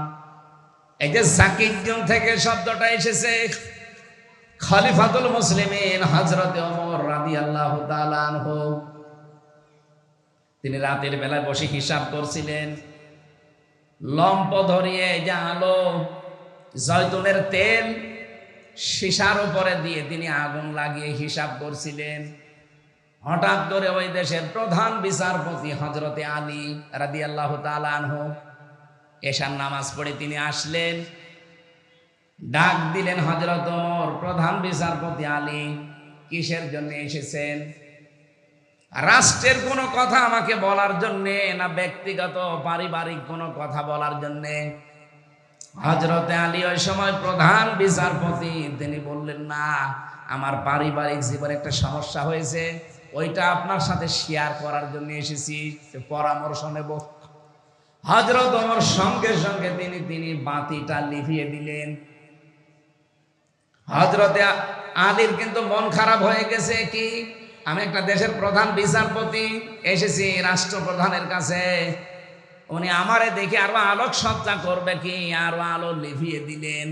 এই যে যাকিয়্যুন থেকে শব্দটা এসেছে, খলিফাতুল মুসলিমিন হযরতে ওমর রাদিয়াল্লাহু তাআলা আনহু, তিনি রাতের বেলায় বসে হিসাব করছিলেন। লম্প ধরিয়ে যে আলো, জয়তুনের তেল সীসার উপরে দিয়ে তিনি আগুন লাগিয়ে হিসাব করছিলেন। হঠাৎ করে ওই দেশের প্রধান বিচারপতি হযরতে আলী রাদিয়াল্লাহু তাআলা আনহু এশার নামাজ পড়ে তিনি আসলেন, ডাক দিলেন, হযরত ওমর, প্রধান বিচারপতি আলী, কিসের জন্য এসেছেন? রাষ্ট্রের কোনো কথা আমাকে বলার জন্যে, না ব্যক্তিগত পারিবারিক কোনো কথা বলার জন্যে? হযরতে আলী ওই সময় প্রধান বিচারপতি, তিনি বললেন, না, আমার পারিবারিক জীবনে একটা সমস্যা হয়েছে, ওইটা আপনার সাথে শেয়ার করার জন্য এসেছি, পরামর্শ নেব। হযরত ওমর সঙ্গে সঙ্গে তিনি বাতিটা লিভিয়ে দিলেন। হযরতে আলীর কিন্তু মন খারাপ হয়ে গেছে, কি আমি একটা দেশের প্রধান বিচারপতি এসেছি রাষ্ট্রপ্রধানের কাছে, উনি আমারে দেখে আরো আলোক সজ্জা করবে কি, আরো আলো লিভিয়ে দিলেন।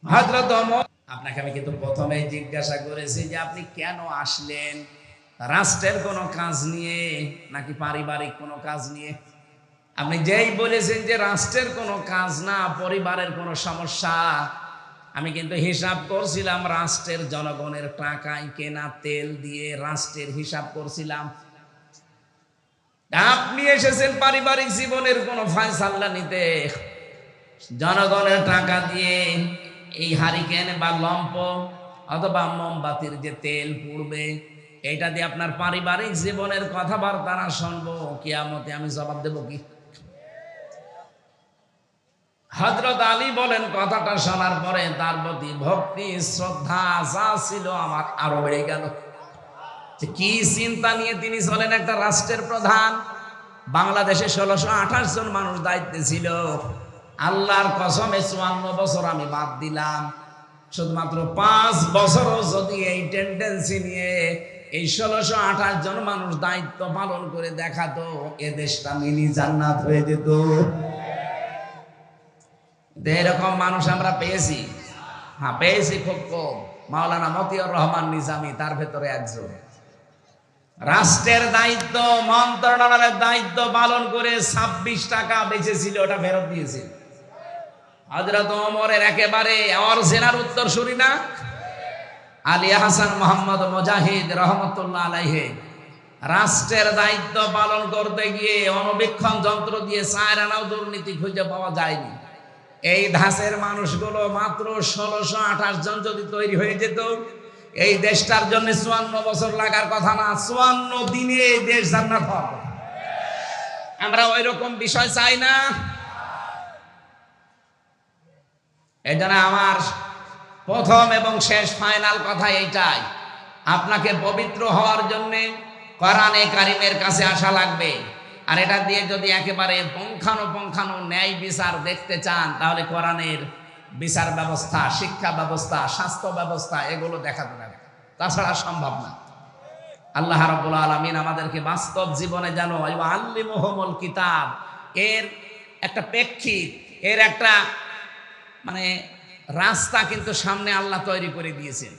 হযরত ওমর, আপনাকে আমি কিন্তু প্রথমে জিজ্ঞাসা করেছি যে আপনি কেন আসলেন? রাষ্ট্রের কোনো কাজ নিয়ে নাকি পারিবারিক কোনো কাজ নিয়ে? আপনি যেই বলেছেন যে রাষ্ট্রের কোনো কাজ না, পরিবারের কোনো সমস্যা, আমি কিন্তু হিসাব করছিলাম রাষ্ট্রের জনগণের টাকায় কেনা তেল দিয়ে রাষ্ট্রের হিসাব করছিলাম। আপনি এসেছেন পারিবারিক জীবনের কোনো ফয়সালা নিতে, জনগণের টাকা দিয়ে এই হারিকেন বা লম্প অথবা মোমবাতির যে তেল পুড়বে, এইটা দিয়ে আপনার পারিবারিক জীবনের কথাবার্তা শুনবো, কিয়ামতে আমি জবাব দেব কি? হযরত আলী বলেন, কথাটা শোনার পরে তার প্রতি ভক্তি, শ্রদ্ধা যা ছিল আমার আরো বেড়ে গেল। কি চিন্তা নিয়ে তিনি চলেন, একটা রাষ্ট্রের প্রধান। বাংলাদেশে 1628 জন মানুষ দায়িত্বে ছিল। আল্লাহর কসমে 54 বছর আমি বাদ দিলাম, শুধুমাত্র 5 বছরও যদি এই টেন্ডেন্সি নিয়ে এই 1628 জন মানুষ দায়িত্ব পালন করে দেখাতো, এ দেশটা মিনি জান্নাত হয়ে যেত। এরকম মানুষ আমরা পেয়েছি, হ্যাঁ পেয়েছি, খুব কম। মাওলানা মতিউর রহমান নিজামী তার ভেতরে একজন। রাষ্ট্রের দায়িত্ব, মন্ত্রণালয়ের দায়িত্ব পালন করে 26 টাকা বেঁচেছিল, ওটা ফেরত দিয়েছে। হযরত ওমরের একেবারে অরিজিনাল উত্তরসূরি না আলী হাসান মোহাম্মদ মুজাহিদ রহমতুল্লাহ আলাইহি, রাষ্ট্রের দায়িত্ব পালন করতে গিয়ে অণুবীক্ষণ যন্ত্র দিয়ে 4 আনাও দুর্নীতি খুঁজে পাওয়া যায়নি। এই ধাঁচের মানুষগুলো মাত্র 1628 জন যদি তৈরি হয়ে যেত, এই দেশটার জন্য 54 বছর লাগার কথা না, 54 দিনে এই দেশ জান্নাত হওয়ার কথা। আমরা ওই রকম বিষয় চাই না। এই জন্য আমার প্রথম এবং শেষ ফাইনাল কথা এইটাই, আপনাকে পবিত্র হওয়ার জন্যে কোরআনে কারিমের কাছে আসা লাগবে। আর এটা দিয়ে যদি একেবারে পুঙ্খানুপুঙ্খানু ন্যায় বিচার দেখতে চান, তাহলে কোরআনের বিচার ব্যবস্থা, শিক্ষা ব্যবস্থা, স্বাস্থ্য ব্যবস্থা এগুলো দেখাতে হবে, তাছাড়া সম্ভব না। আল্লাহ রাব্বুল আলামিন আমাদেরকে বাস্তব জীবনে যেন আল্লিমুহুমুল কিতাব এর একটা প্রেক্ষিত, এর একটা মানে রাস্তা কিন্তু সামনে আল্লাহ তৈরি করে দিয়েছেন।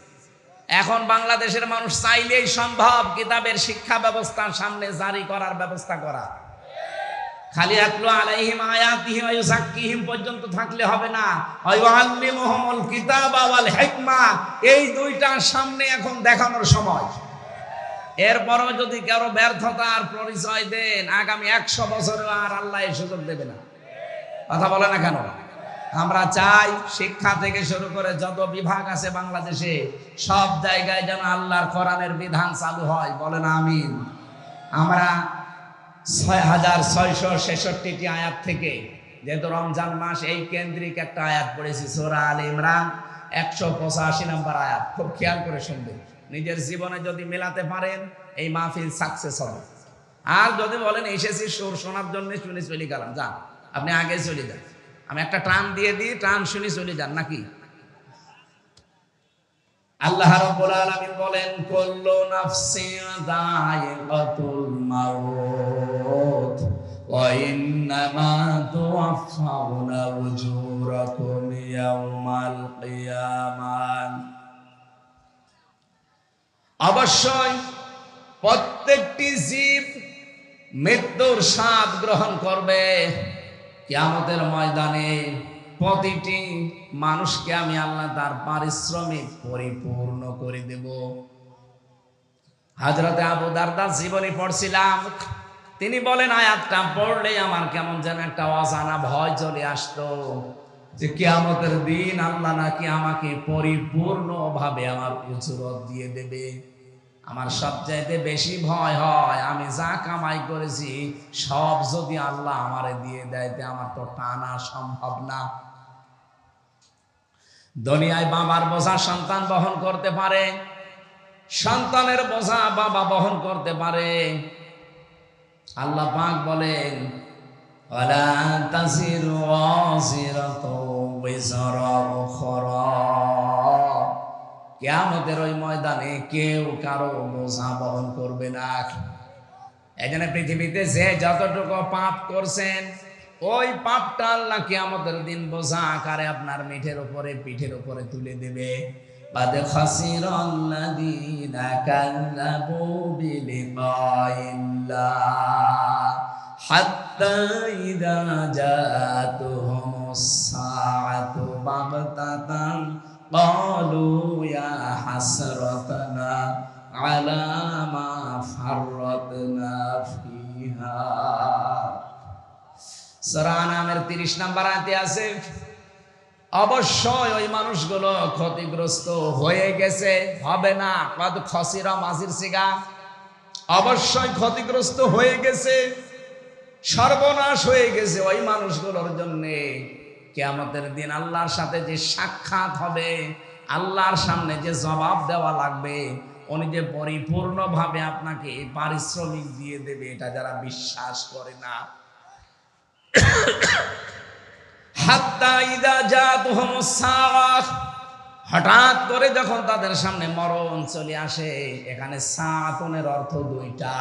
এখন বাংলাদেশের মানুষ চাইলেই সম্ভব কিতাবের শিক্ষা ব্যবস্থার সামনে জারি করার ব্যবস্থা করা। খালি আতলু আলাইহিম আয়াতিহি ওয়া ইউযাক্কিহিম পর্যন্ত থাকলে হবে না, ওয়া ইউআল্লিমুহুমুল কিতাবা ওয়াল হিকমা, এই দুইটার সামনে এখন দেখানোর সময়। এরপরও যদি কারো ব্যর্থতার পরিচয় দেন, আগামী 100 বছরে আর আল্লাহ এই সুযোগ দেবে না। কথা বলে না কেন? আমরা চাই শিক্ষা থেকে শুরু করে যত বিভাগ আছে বাংলাদেশে, সব জায়গায় যেন আল্লাহর কোরআনের বিধান চালু হয়। বলেন আমিন। আমরা 6666টি আয়াত থেকে, যেহেতু রমজান মাস, এই কেন্দ্রিক একটা আয়াত পড়েছি, সূরা আলে ইমরান 185 নম্বর আয়াত। খুব খেয়াল করে শুনবেন, নিজের জীবনে যদি মেলাতে পারেন এই মাহফিল সাকসেস হবে। আর যদি বলেন এসেছি সুর শোনার জন্য, শুনে চলে গেলাম, যান আপনি আগে চলে যান, আমি একটা টান দিয়ে দিই, টান শুনে চলে যান নাকি। আল্লাহ রাব্বুল আলামিন বলেন, কুল্লু নাফসিন যায়িকাতুল মাউত ওয়া ইন্নামা তুওয়াফাউনা উজুরাকুম ইয়াওমাল কিয়ামাহ। অবশ্যই প্রত্যেকটি জীব মৃত্যুর স্বাদ গ্রহণ করবে। কিয়ামতের ময়দানে প্রতিটি মানুষকে আমি আল্লাহ তার পারিশ্রমিক পরিপূর্ণ করে দেব। হযরতে আবু দারদার জীবনী পড়ছিলাম, তিনি বলেন আয়াতটা পড়লে আমার কেমন যেন একটা অজানা ভয় চলে আসতো, যে কিয়ামতের দিন আল্লাহ নাকি আমাকে পরিপূর্ণভাবে আমার উজরত দিয়ে দেবে। আমার সবচাইতে বেশি ভয় হয় আমি যা কামাই করেছি সব যদি আল্লাহ আমারে দিয়ে দেয়, আমার তো টানা সম্ভব না। দুনিয়ায় বাবার বোঝা সন্তান বহন করতে পারে, সন্তানের বোঝা বাবা বহন করতে পারে। আল্লাহ পাক বলেন, ওয়ালা তাজিরু ওয়াজিরাতু বিজরা উখরা। কিয়ামতের ওই ময়দানে কেউ কারো বোঝা বহন করবে না। এজন্য পৃথিবীতে যে যতটুকু পাপ করছেন, ওই পাপটা আল্লাহ কিয়ামতের দিন বোঝা আকারে আপনার পিঠের উপরে তুলে দেবে। বাদে খাসিরাল্লাযীনা কাযযাবু বিলিকাইল্লাহ হাত্তা ইযা জাতুহুমুস সাআতু বাগতাতান ক্বালু ইয়া হাসরাতানা আলা মা ফাররাতনা ফিহা। সূরা আনামের 30 নম্বর আয়াতে আছে, অবশ্যই ওই মানুষগুলো ক্ষতিগ্রস্ত হয়ে গেছে, হবে না। কদ খসিরা মাজির সিগা, অবশ্যই ক্ষতিগ্রস্ত হয়ে গেছে, সর্বনাশ হয়ে গেছে ওই মানুষগুলোর জন্যে। কিয়ামতের দিন আল্লাহর সাথে যে সাক্ষাৎ হবে, আল্লাহর সামনে যে জবাব দেওয়া লাগবে, উনি যে পরিপূর্ণভাবে আপনাকে পারিশ্রমিক দিয়ে দেবে, এটা যারা বিশ্বাস করে না। হাত্তা ইযা জাতুহুমুস সাআহ, হঠাৎ করে যখন তাদের সামনে মরণ চলে আসে। এখানে সাআতুনের অর্থ দুইটা।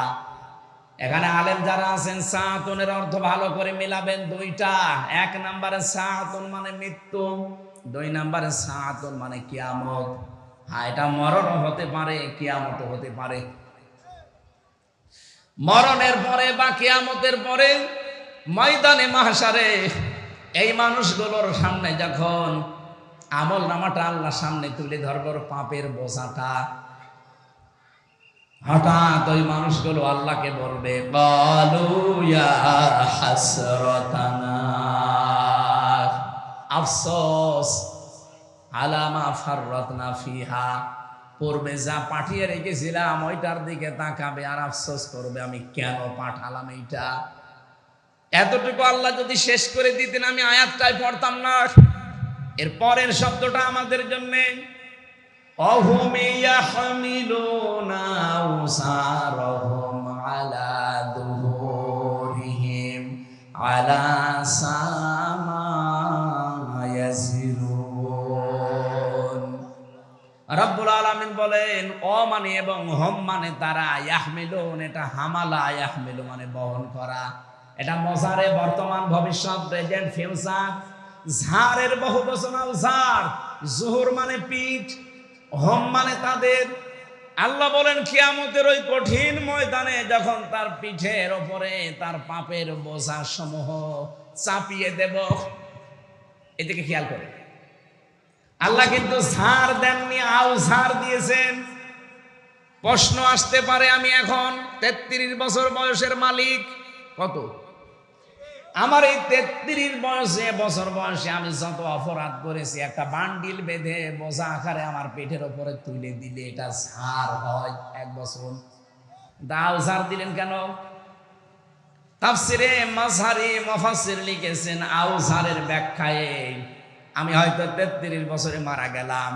এখানে আলেম যারা আছেন সাআতুনের অর্থ ভালো করে মিলাবেন দুইটা। 1 নম্বরে সাআতুন মানে মৃত্যু, 2 নম্বরে সাআতুন মানে কিয়ামত। হ্যাঁ, এটা মরণ হতে পারে, কিয়ামত হতে পারে। মরণের পরে বা কিয়ামতের পরে ময়দানে মাহশারে এই মানুষগুলোর সামনে যখন আমল নামাটা আল্লাহর সামনে তুলে ধরবার পাপের বোঝাটা, হঠাৎ ওই মানুষগুলো আল্লাহকে বলবে, ক্বালু ইয়া হাসরাতানা, আফসোস আলা মা ফাররাতনা ফিহা, পূর্বে যা পাঠিয়ে রেখেছিলাম ওইটার দিকে তাকাবে আর আফসোস করবে আমি কেন পাঠালাম এইটা। এতটুকু আল্লাহ যদি শেষ করে দিতেন আমি আয়াতটাই পড়তাম না। এর পরের শব্দটা আমাদের জন্য, অহুম ইয়াহমিলুনা আওসারহুম আলা দুহুরিহিম আলা সামা ইয়াজিরুন। রব্বুল আলামিন বলেন অ মানে এবং হম মানে তারা, ইয়াহমিলুন এটা হামালা, ইয়াহমিলু মানে বহন করা, এটা মজারে বর্তমান ভবিষ্যৎ প্রেজেন্ট ফিউচার। ঝাড়ের বহু বচন ঝাড়, জুহুর মানে পিঠ, হোম মানে তাদের। আল্লাহ বলেন কিয়ামতের ওই কঠিন ময়দানে যখন তার পিঠের ওপরে তার পাপের বোঝা সমূহ চাপিয়ে দেব, এদিকে খেয়াল করে। আল্লাহ কিন্তু ঝাড় দেননি, আও ঝাড় দিয়েছেন। প্রশ্ন আসতে পারে আমি এখন 33 বছর বয়সের মালিক, কত আমার এই 33 বছর বয়সে আমি যত অপরাধ করেছি, একটা বান্ডিল বেঁধে বোঝা আকারে আমার পেটের ওপরে তুলে দিলে এটা ঝাড় হয় 1 বছর। দাও ঝাড় দিলেন কেন? তাফসিরে মাযহারি মুফাসসির লিখেছেন আও ঝাড়ের ব্যাখ্যায়, আমি হয়তো 33 বছরে মারা গেলাম,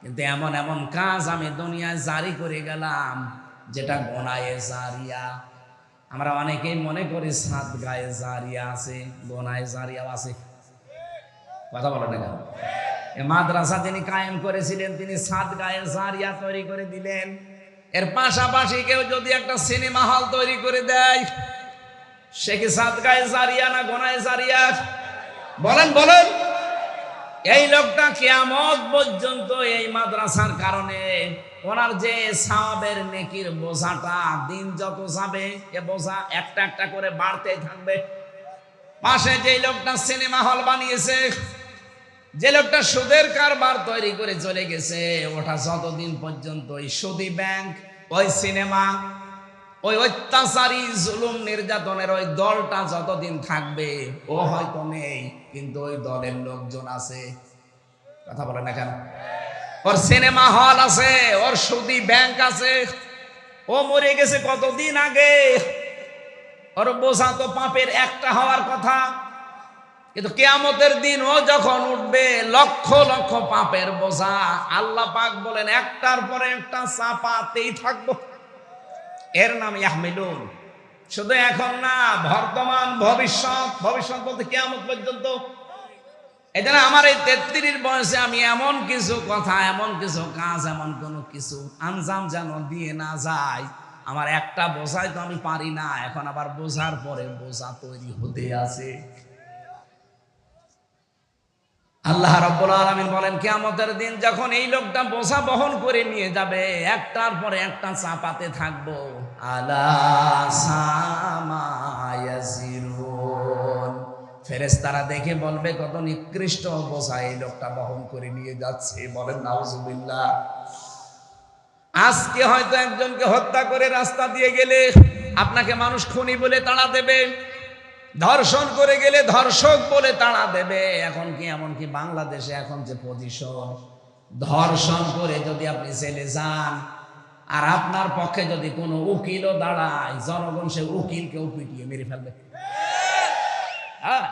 কিন্তু এমন এমন কাজ আমি দুনিয়ায় জারি করে গেলাম যেটা গোনায়ে জারিয়া। আমরা অনেকেই মনে করি সাদগায়ে জারিয়া আছে, গোনায়ে জারিয়াও আছে। কথা বলে না কেন? এই মাদ্রাসা যিনি কায়েম করেছিলেন তিনি সাদগায়ে জারিয়া তৈরি করে দিলেন। এর পাশাপাশি কেউ যদি একটা সিনেমা হল তৈরি করে দেয়, সে কি সাদগায়ে জারিয়া না গোনায়ে জারিয়া? বলেন বলেন। এই লোকটা কিয়ামত পর্যন্ত এই মাদ্রাসার কারণে ওনার যে সওয়াবের নেকির বোঝাটা দিন যত যাবে এ বোঝা একটা একটা করে বাড়তেই থাকবে। পাশে যে লোকটা সিনেমা হল বানিয়েছে, যে লোকটা সুদের কারবার তৈরি করে চলে গেছে, ওটা যতদিন পর্যন্ত ওই সুদী ব্যাংক, ওই সিনেমা, ওই অত্যাচারী জুলুম নির্যাতনের ওই দলটা যতদিন থাকবে, ও হয়তো নেই কিন্তু ওই দলের লোকজন আছে। কথা বলে না কেন? ওর সিনেমা হল আছে, ওর সুদী ব্যাংক আছে। ও মরে গেছে কতদিন আগে, ওর বোঝা তো পাপের একটা হওয়ার কথা, কিন্তু কিয়ামতের দিন ও যখন উঠবে লক্ষ লক্ষ পাপের বোঝা, আল্লাহ পাক বলেন একটার পরে একটা চাপাতেই থাকবো। এর নাম ইয়াহমিলুন। শুধু এখন না, বর্তমান ভবিষ্যৎ, ভবিষ্যৎ বলতে কিয়ামত পর্যন্ত। এই জন্য আমার এই 33 বয়সে আমি এমন কিছু কথা, এমন কিছু কাজ, এমন কোনো কিছু আঞ্জাম যেন দিয়ে না যায়। আমার একটা বোঝাই তো আমি পারি না, এখন আবার বোঝার পরে বোঝা তৈরি হতে আছে। আল্লাহ রাব্বুল আলামিন বলেন কিয়ামতের দিন যখন এই লোকটা বোঝা বহন করে নিয়ে যাবে, একটার পরে একটা চাপাতে থাকবো, আলা সামা ইয়াজিরুন, ফেরেশতারা দেখে বলবে কত নিকৃষ্ট বোঝা এই লোকটা বহন করে নিয়ে যাচ্ছে। বলেন নাউজুবিল্লাহ। আজকে হয়তো একজনকে হত্যা করে রাস্তা দিয়ে গেলে আপনাকে মানুষ খুনি বলে তাড়া দেবে, ধর্ষণ করে গেলে ধর্ষক বলে তাড়া দেবে। এখন কি এমনকি বাংলাদেশে এখন যে পজিশন, ধর্ষণ করে যদি আপনি জেলে যান আর আপনার পক্ষে যদি কোনো উকিলও দাঁড়ায়, জনগণ সে উকিলকেও পিটিয়ে মেরে ফেলবে। হ্যাঁ,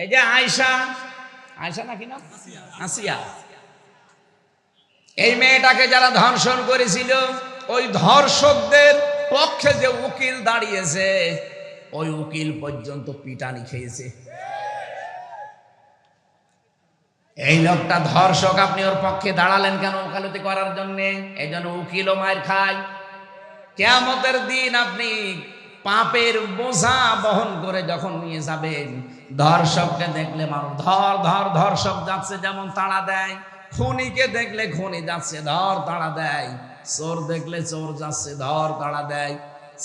এই যে আয়শা, আয়শা নাকি না, আসিয়া, এই মেয়েটাকে যারা ধর্ষণ করেছিল, ওই ধর্ষকদের পক্ষে যে উকিল দাঁড়িয়েছে, ওই উকিল পর্যন্ত পিটানি খেয়েছে। এই লোকটা ধর্ষক, আপনি ওর পক্ষে দাঁড়ালেন কেন? ওকালতি করার জন্য। এই জন্য উকিলও মার খায়। কিয়ামতের দিন আপনি পাপের বোঝা বহন করে যখন নিয়ে যাবেন, ধর্ষককে দেখলে মানুষ ধর ধর, ধর্ষক যাচ্ছে যেমন তাড়া দেয়, খুনিকে দেখলে খুনি যাচ্ছে ধর তাড়া দেয়, চোর দেখলে চোর যাচ্ছে ধর তাড়া দেয়।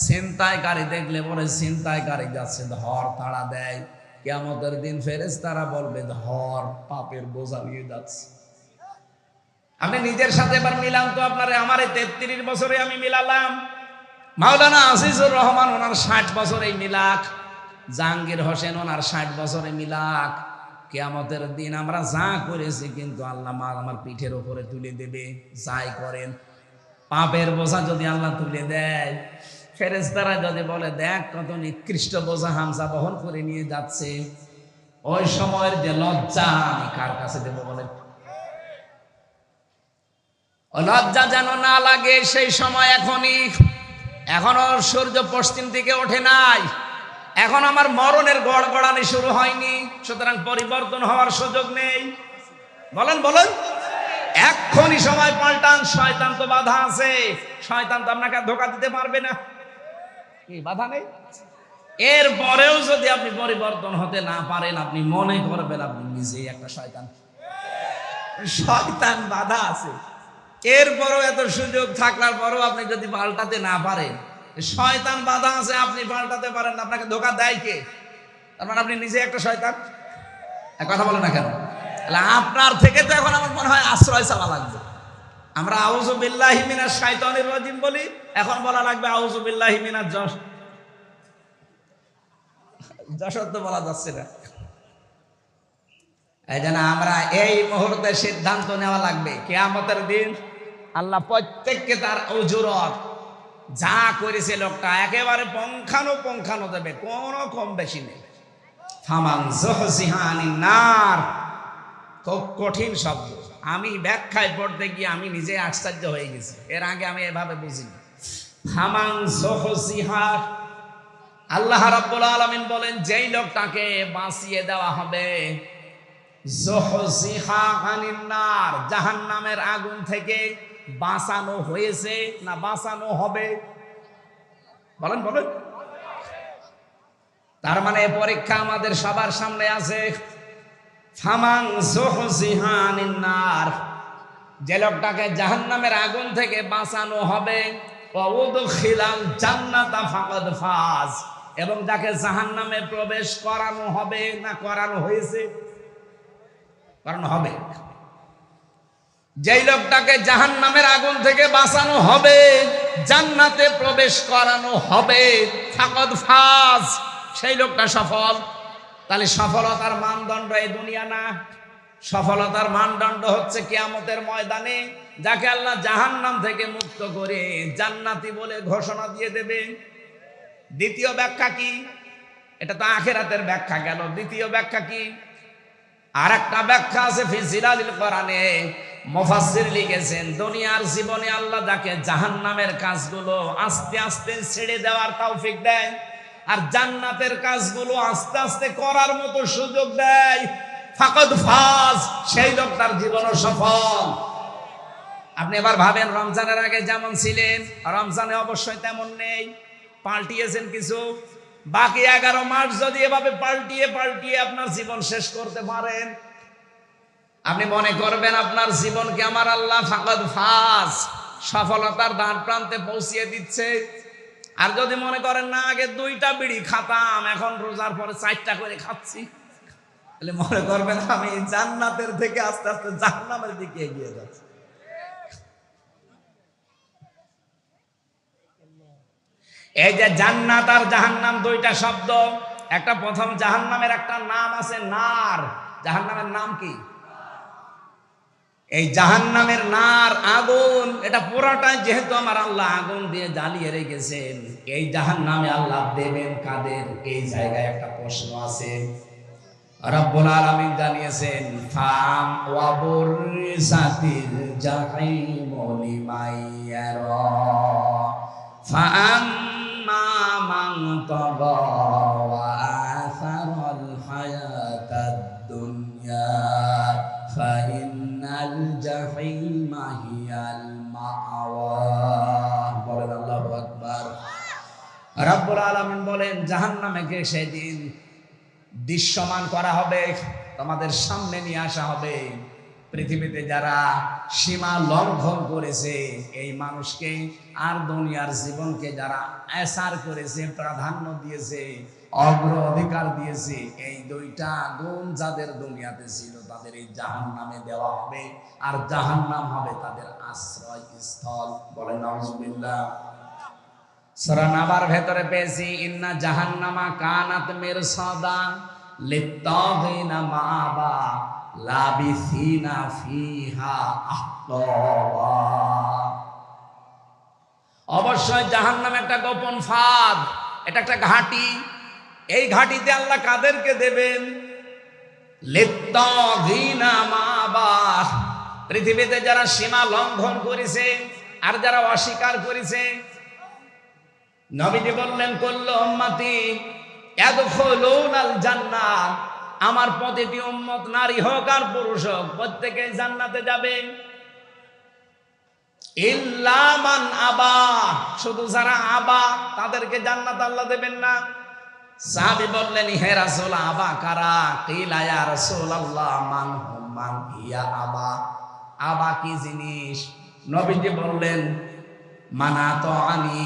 ছিনতাইকারী দেখলে বলে ছিনতাইকারী যাচ্ছে, ধর, তাড়া দেয়। কিয়ামতের দিন ফেরেশতারা বলবে, ধর, পাপের বোঝা নিয়ে যাচ্ছে। আপনি নিজের সাথে এবার মিলান তো, আপনারে আমার 33 বছরে আমি মিলালাম, মাওলানা আজিজুর রহমান ওনার 60 বছরে মিলাক, জাহাঙ্গীর হোসেন ওনার 60 বছরে মিলাক। কিয়ামতের দিন আমরা যা করেছি কিন্তু আল্লাহ আমার পিঠের উপরে তুলে দেবে। যাই করেন, পাপের বোঝা যদি আল্লাহ তুলে দেয়, ফেরেশতারা যদি বলে, দেখ কত নিকৃষ্ট বোঝা হামজা বহন করে নিয়ে যাচ্ছে, ওই সময়ের যে লজ্জা আমি কার কাছে দেব বলেন? লজ্জা যেন না লাগে সেই সময় এখনই। এখনো সূর্য পশ্চিম দিকে ওঠে নাই, এখন আমার মরণের গড়গড়ানি শুরু হয়নি, সুতরাং পরিবর্তন হওয়ার সুযোগ নেই। বলেন বলেন, এক্ষুনি সময় পাল্টান। শয়তান তো বাধা আছে, শয়তান তো আপনাকে ধোঁকা দিতে পারবে না, কি বাধা নেই? এরপরেও যদি আপনি পরিবর্তন হতে না পারেন, আপনি মনে করবেন আপনি নিজেই একটা শয়তান। শয়তান বাধা আছে, এরপরও এত সুযোগ থাকার পরও আপনি যদি পাল্টাতে না পারেন, শয়তান বাধা আছে, আপনি পাল্টাতে পারেন না, আপনাকে ধোঁকা দেয় কে? তার মানে আপনি নিজে একটা শয়তান। কথা বলে না কেন? আপনার থেকে তো এখন আমার মনে হয় আশ্রয় চাওয়া লাগবে। আমরা আউযু বিল্লাহি মিনাশ শাইতানির রাজিম বলি, এখন বলা লাগবে আউযু বিল্লাহি মিনাজ যশর তো বলা যাচ্ছে না। এই জন্য আমরা এই মুহূর্তে সিদ্ধান্ত নেওয়া লাগবে, কিয়ামতের দিন আল্লাহ প্রত্যেককে তার উজুরত যা করেছে লোকটা একেবারে পঙ্খানো দেবে, কোনো কম বেশি নেই। ফামান যুহজিহা আনিন নার, খুব কঠিন শব্দ। আমি ব্যাখ্যায় পড়তে গিয়ে আমি নিজে আশ্চর্য হয়ে গেছি, এর আগে আমি এভাবে বুঝিনি। ফামান যুহজিহা, আল্লাহ রাব্বুল আলামিন বলেন যেই লোকটাকে বাঁচিয়ে দেওয়া হবে, যুহজিহা আনিন নার, জাহান্নামের আগুন থেকে বাঁচানো হয়েছে না বাঁচানো হবে? বলেন বলেন। তার মানে পরীক্ষা আমাদের সবার সামনে আছে। ফামান যুহজিহা আনিন নার, যে লোকটাকে জাহান্নামের আগুন থেকে বাঁচানো হবে, ওয়া উদখিলাল জান্নাতা ফাকাদ ফাজ, এবং যাকে জাহান্নামে প্রবেশ করানো হবে না করানো হয়েছে? করানো হবে। যেই লোকটাকে জাহান্নামের আগুন থেকে বাঁচানো হবে, জান্নাতে প্রবেশ করানো হবে, ফাকাদ ফাজ, সেই লোকটা সফল। তাহলে সফলতার মানদণ্ড এই দুনিয়া না, সফলতার মানদণ্ড হচ্ছে কিয়ামতের ময়দানে যাকে আল্লাহ জাহান্নাম থেকে মুক্ত করে জান্নাতি বলে ঘোষণা দিয়ে দেবে। দ্বিতীয় ব্যাখ্যা কি? এটা তো আখিরাতের ব্যাখ্যা গেল, দ্বিতীয় ব্যাখ্যা কি? আর একটা ব্যাখ্যা আছে ফি জিলালিল কোরআনে, মুফাসসির লিখেছেন দুনিয়ার জীবনে আল্লাহ যাকে জাহান্নামের কাজগুলো আস্তে আস্তে ছেড়ে দেওয়ার তৌফিক দেয়, আর জান্নাতের কাজগুলো আস্তে আস্তে করার মতো সুযোগ দেয়, ফাকাদ ফাজ, সেই লোকটার জীবনও সফল। আপনি এবার ভাবেন, রমজানের আগে যেমন ছিলেন রমজানে অবশ্যই তেমন নেই, পাল্টিয়েছেন কিছু। বাকি 11 মাস যদি এভাবে পাল্টিয়ে পাল্টিয়ে আপনার জীবন শেষ করতে পারেন, আপনি মনে করবেন আপনার জীবনকে আমার আল্লাহ ফাকাদ ফাজ, সফলতার দ্বার প্রান্তে পৌঁছিয়ে দিচ্ছে। আর যদি মনে করেন না, আগে 2টা বিড়ি খাতাম, এখন রোজার পরে 4টা করে খাচ্ছি, তাহলে মনে করবেন আমি জান্নাতের থেকে আস্তে আস্তে জাহান্নামের দিকে এগিয়ে যাচ্ছি। এই যে জান্নাত আর জাহান্নাম 2টা শব্দ, একটা প্রথম জাহান্নামের একটা নাম আছে নার। জাহান্নামের নাম কি? এই জাহান্নামের নার, আগুন, এটা পুরাটাই যেহেতু আমার আল্লাহ আগুন দিয়ে জ্বালিয়ে রেখেছেন, এই জাহান্নামে আল্লাহ দেবেন কাদের? এই জায়গায় একটা প্রশ্ন আছে। রব্বুল আলামিন জানিয়েছেন, ফাম ওয়া বুরসাতিল জাহিমু লিমাইয়ারা ফাআম্মা মান তাগা ওয়া আসারাল হায়াতাদ দুনিয়া ফাইন্নাল জাহিমা হিয়াল মাআওয়া। বলেন আল্লাহু আকবার। রব্বুল আলামিন বলেন জাহান্নামকে সেদিন দৃশ্যমান করা হবে, তোমাদের সামনে নিয়ে আসা হবে। পৃথিবীতে যারা সীমা লঙ্ঘন করেছে এই মানুষকে আর দুনিয়ার জীবনকে যারা এসার করেছে, প্রাধান্য দিয়েছে, অগ্রাধিকার দিয়েছে, এই দুইটা গুণ যাদের দুনিয়াতে ছিল তাদের এই জাহান্নামে দেওয়া হবে, আর জাহান্নাম হবে তাদের আশ্রয় স্থল। বলেন নাউজুবিল্লাহ। সূরা নাবার ভেতরে পেয়েছি ইন্না জাহান্নামা কানাত মিরসাদা লিত্তাগিনা মাআবা লাবিসিনা ফিহা আহকাবা। অবশ্যই জাহান্নাম একটা গোপন ফাঁদ, এটা একটা ঘাঁটি। এই ঘাঁটিতে আল্লাহ কাদেরকে দেবেন? লিত্তাগিনা মাআবা, পৃথিবীতে যারা সীমা লঙ্ঘন করেছে আর যারা অস্বীকার করেছে। নবীজি বললেন কুল্লু উম্মতি ইয়াদখুলুনাল জান্নাহ, আমার প্রতিটি উম্মত নারী হোক আর পুরুষ হোক প্রত্যেকে জান্নাতে যাবে। ইল্লা মান আবা, শুধু যারা আবা তাদেরকে জান্নাত আল্লাহ দেবেন না। সাহাবী বললেন হে রাসূল আবা কারা? কিলা ইয়া রাসূলুল্লাহ মান হুম মান ইয়া আবা, আবা কি জিনিস? নবীজি বললেন মানা তাআনি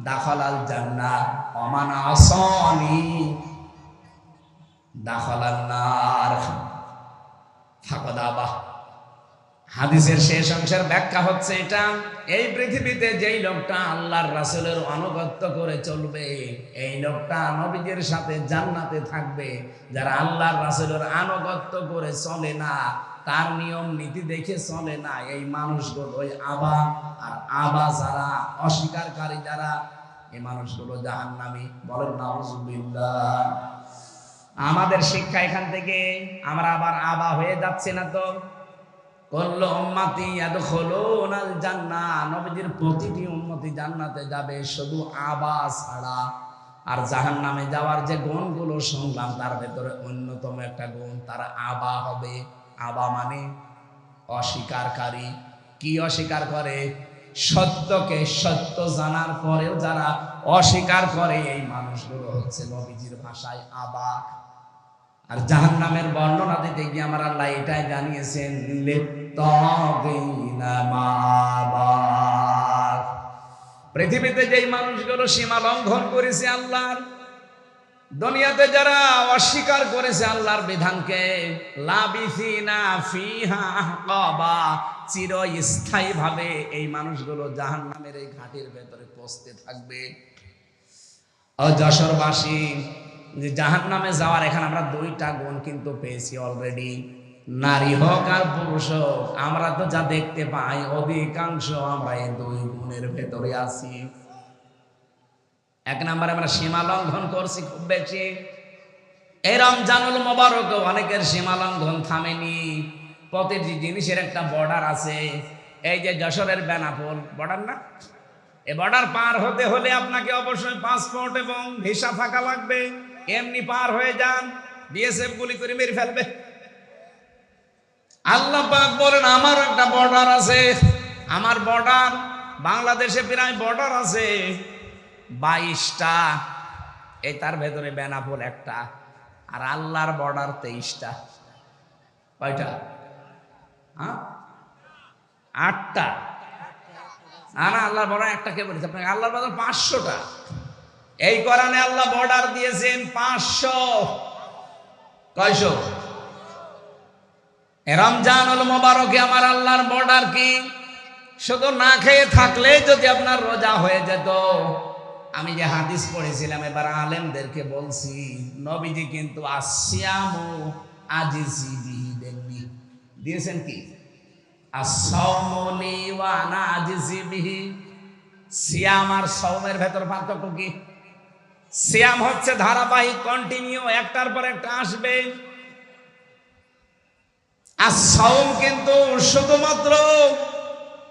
দাখালাল জান্নাহ ওয়া মান আসানি দাখালান নার ফাকাদ আবা। হাদিসের শেষ অংশের ব্যাখ্যা হচ্ছে এটা, এই পৃথিবীতে যেই লোকটা আল্লাহর রাসূলের আনুগত্য করে চলবে এই লোকটা নবীজির সাথে জান্নাতে থাকবে। যারা আল্লাহর রাসূলের আনুগত্য করে চলে না, তার নিয়ম নীতি দেখে চলে না, এই মানুষগুলো ওই আবা। আর আবা যারা অস্বীকারী যারা, এই মানুষগুলো জাহান্নামী। বলেন নাউজুবিল্লাহ। আমাদের শিক্ষা এখান থেকে আমরা আবার আবা হয়ে যাচ্ছে না তো। কুল্লু উম্মতি ইয়াদখুলুনাল জান্নাহ, নবীজির প্রতিটি উম্মতি জান্নাতে যাবে শুধু আবা ছাড়া। আর জাহান্নামে যাওয়ার যে গুণগুলো শুনলাম তার ভেতরে অন্যতম একটা গুণ, তারা আবা হবে। আবা মানে অস্বীকারী। কি অস্বীকার করে? সত্যকে সত্য জানার পরেও যারা অস্বীকার করে এই মানুষগুলো হচ্ছে নবীজির ভাষায় আবা। আর জাহান্নামের বর্ণনা দিতে গিয়ে আমার আল্লাহ এটাই জানিয়েছেন লিত্তাগিনা মাআবা। পৃথিবীতে যেই মানুষগুলো সীমা লঙ্ঘন করেছে আল্লাহর, দুনিয়াতে যারা অস্বীকার করেছে আল্লাহর বিধানকে, লাবিসিনা ফিহা আহকাবা, চিরস্থায়ী ভাবে এই মানুষগুলো জাহান্নামের এই ঘাটির ভেতরে পচতে থাকবে। ও যশোরবাসী, যে জাহান্নামে যাওয়ার এখানে আমরা দুইটা গুণ কিন্তু পেয়েছি অলরেডি। নারী হোক আর পুরুষ হোক, আমরা তো যা দেখতে পাই অধিকাংশ আমরা এই দুই গুণের ভেতরে আছি। এক নম্বরে আমরা সীমা লঙ্ঘন করছি খুব বেশি। এই রমজানুল মোবারক অনেকের সীমা লঙ্ঘন থামেনি। প্রতিটি জিনিসের একটা বর্ডার আছে। এই যে যশোরের বেনাপোল বর্ডার না, এই বর্ডার পার হতে হলে আপনাকে অবশ্যই পাসপোর্ট এবং ভিসা থাকা লাগবে। এমনি পার হয়ে যান, বিএসএফ গুলি করে মেরে ফেলবে। আল্লাহ পাক বলেন আমার একটা বর্ডার আছে। আমার বর্ডার বাংলাদেশে প্রায় বর্ডার আছে 22টা। এই তার ভেতরে বেনাপোল একটা, আর আল্লাহর বর্ডার 23টা। কয়টা? 8টা। না না, আল্লাহর বর্ডার একটা কে বলেছে আপনাকে? আল্লাহর বর্ডার 500টা। এই কোরআনে আল্লাহ বর্ডার দিয়েছেন 500। কয়শো? রমজানুল মোবারকে আমার আল্লাহর বর্ডার কি? শুধু না খেয়ে থাকলে যদি আপনার রোজা হয়ে যেত। আমি যে হাদিস পড়েছিলাম এবার আলেমদেরকে বলছি, নবীজি কিন্তু আসিয়ামু আজিজি বিহি দেখবি দিয়েছেন কি? আসসাওমুলি ওয়া আনা আজিজি বিহি। সিয়াম আর সাওমের ভেতর পার্থক্য কি? সিয়াম হচ্ছে ধারাবাহিক, কন্টিনিউ, একটার পর একটা আসবে। আর সাওম কিন্তু শুধুমাত্র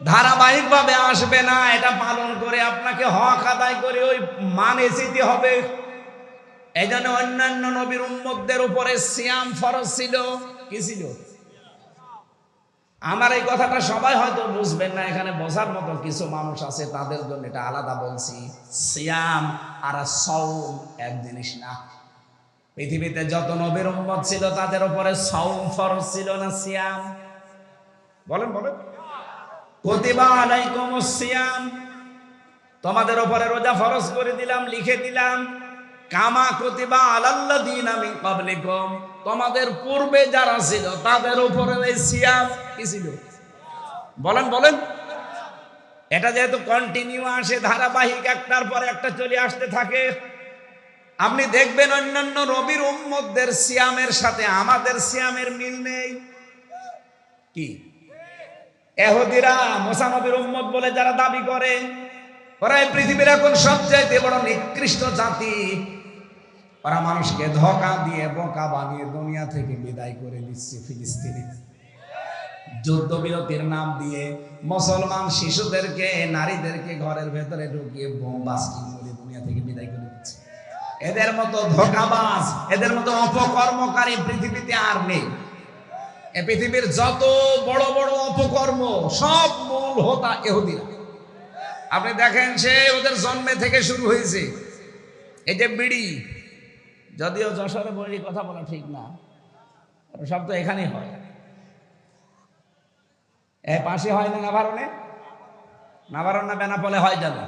ধারাবাহিক ভাবে আসবে না, এটা পালন করে আপনাকে হক আদায় করে ওই মানে যেতে হবে। এই জন্য অন্যান্য নবীর উম্মতদের উপরে সিয়াম ফরজ ছিল। কি ছিল? আমার এই কথাটা সবাই হয়তো বুঝবেন না, এখানে বোঝার মতো কিছু মানুষ আছে, তাদের জন্য এটা আলাদা বলছি। সিয়াম আর সাওম এক জিনিস না। পৃথিবীতে যত নবীর উম্মত ছিল তাদের উপরে সাওম ফরজ ছিল না সিয়াম? বলেন বলেন। কুতিবা আলাইকুমুস সিয়াম, তোমাদের উপরে রোজা ফরজ করে দিলাম, লিখে দিলাম। কামা কুতিবা আলাল্লাযীনা মিন ক্বাবলিকুম, তোমাদের পূর্বে যারা ছিল তাদের উপরে এই সিয়াম কি ছিল? বলেন বলেন। এটা যেহেতু কন্টিনিউ আসে, ধারাবাহিক, একটার পর একটা চলে আসতে থাকে, আপনি দেখবেন অন্যান্য নবীর উম্মতদের সিয়ামের সাথে আমাদের সিয়ামের মিল নেই। কি? ইহুদিরা মুসা নবীর উম্মত বলে যারা দাবি করে, ওরা এই পৃথিবীর এখন সবচাইতে বড় নিকৃষ্ট জাতি। ওরা মানুষকে ধোঁকা দিয়ে বোকা বানিয়ে দুনিয়া থেকে বিদায় করে দিচ্ছে। ফিলিস্তিনে যুদ্ধবিরতির নাম দিয়ে মুসলমান শিশুদেরকে, নারীদেরকে ঘরের ভেতরে ঢুকিয়ে বোম বাস্টিং করে দুনিয়া থেকে বিদায় করে দিচ্ছে। এদের মতো ধোঁকাবাজ, এদের মতো অপকর্মকারী পৃথিবীতে আর নেই। এই পৃথিবীর যত বড় বড় অপকর্ম সব মূল হোতা ইহুদিরা। আপনি দেখেন, সে ওদের জন্মে থেকে শুরু হয়েছে। এই যে বিড়ি, যদিও যশোরে বড়ি কথা বলা ঠিক না, সব তো এখানেই হয়। এ পাশে হয় না নাভারণে? নাভারণ না বেনাপোলে হয় জানো?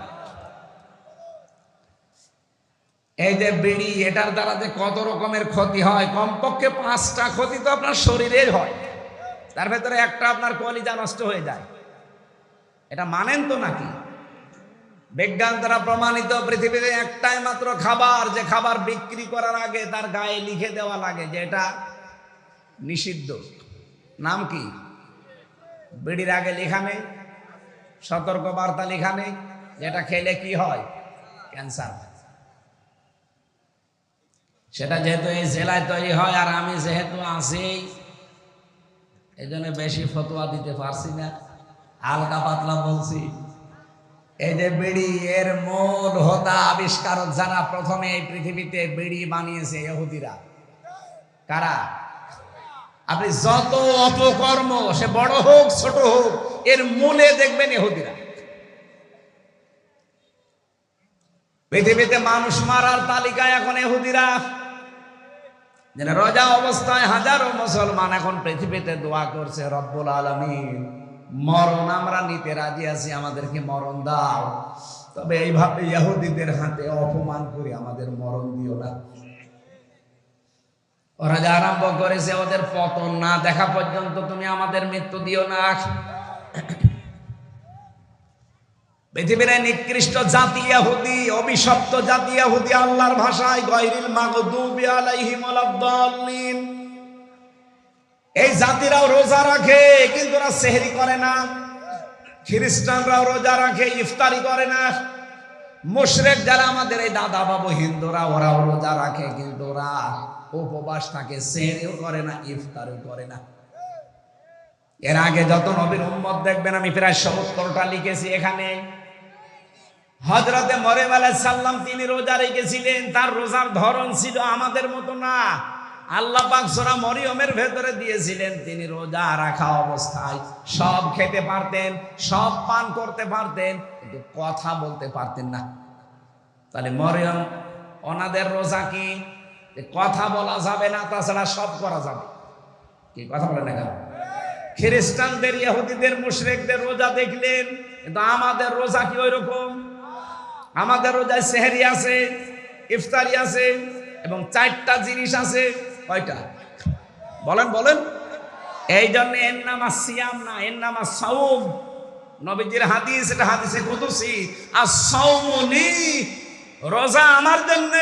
এই যে বিড়ি, এটার দ্বারা যে কত রকমের ক্ষতি হয়, কমপক্ষে 5টা ক্ষতি তো আপনার শরীরের হয়। তার ভেতরে একটা আপনার কলিজা নষ্ট হয়ে যায়। এটা মানেন তো নাকি? বিজ্ঞান দ্বারা প্রমাণিত পৃথিবীতে একটাই মাত্র খাবার, যে খাবার বিক্রি করার আগে তার গায়ে লিখে দেওয়া লাগে যে এটা নিষিদ্ধ। নাম কি? বিড়ির আগে লেখা নেই, সতর্ক বার্তা লেখা নেই, যেটা খেলে কি হয়? ক্যান্সার। সেটা যেহেতু এই জেলায় তৈরি হয়, আর আমি যেহেতু আছি, এই জন্য বেশি ফতোয়া দিতে পারছি না, হালকা পাতলা বলছি। এই যে বিড়ি, এর মূল হোতা, আবিষ্কারক যারা প্রথমে এই পৃথিবীতে বিড়ি বানিয়েছে, ইহুদিরা। কারা? আপনি যত অপকর্ম, সে বড় হোক ছোট হোক, এর মূলে দেখবেন ইহুদিরা। পৃথিবীতে মানুষ মারার তালিকায় এখন ইহুদিরা। রোজা অবস্থায় হাজারো মুসলমান এখন পৃথিবীতে দোয়া করছে, রব্বুল আলামিন, মরণ আমরা নিতে রাজি আছি, আমাদেরকে মরণ দাও, তবে এইভাবে ইহুদিদের হাতে অপমান করে আমাদের মরণ দিও না। ওরা যা আরম্ভ করেছে, ওদের পতন না দেখা পর্যন্ত তুমি আমাদের মৃত্যু দিও না। পৃথিবীর নিকৃষ্ট জাতি ইহুদি, অভিশপ্ত জাতি ইহুদি, আল্লাহর ভাষায় গায়রিল মাগদুবি আলাইহিম ওয়ালাদ-দাল্লিন। এই জাতিরাও রোজা রাখে, কিন্তু ওরা সেহরি করে না। খ্রিস্টানরাও রোজা রাখে, ইফতারি করে না। মুশরিক যারা আমাদের এই দাদা বাবু হিন্দুরা, ওরাও রোজা রাখে, কিন্তু ওরা উপবাস থাকে, সেহরিও করে না, ইফতারিও করে না। এর আগে যত নবীর উম্মত দেখবেন, আমি প্রায় 70টা লিখেছি এখানে। হযরতে মরিয়ম আলাইহিস সালাম, তিনি রোজা রেখেছিলেন। তার রোজার ধরন ছিল আমাদের মতো না। আল্লাহ পাক সূরা মরিয়মের ভেতরে দিয়েছিলেন, তিনি রোজা রাখা অবস্থায় সব খেতে পারতেন, সব পান করতে পারতেন, কিন্তু কথা বলতে পারতেন না। তাহলে মরিয়ম, ওনাদের রোজা কি? কথা বলা যাবে না, তাছাড়া সব করা যাবে। কি কথা বলেন না কেন? খ্রিস্টানদের, ইহুদিদের, মুশরিকদের রোজা দেখলেন, কিন্তু আমাদের রোজা কি ওই রকম? আমাদের রোজায় সেহরি আছে, ইফতারি আছে, এবং 4টা জিনিস আছে। কয়টা? বলেন বলেন। এই জন্য এর নাম সিয়াম না, এর নাম সাওম। নবীজির হাদিস, এটা হাদিসে কুদসি, আস-সাওমু লি, রোজা আমার জন্য,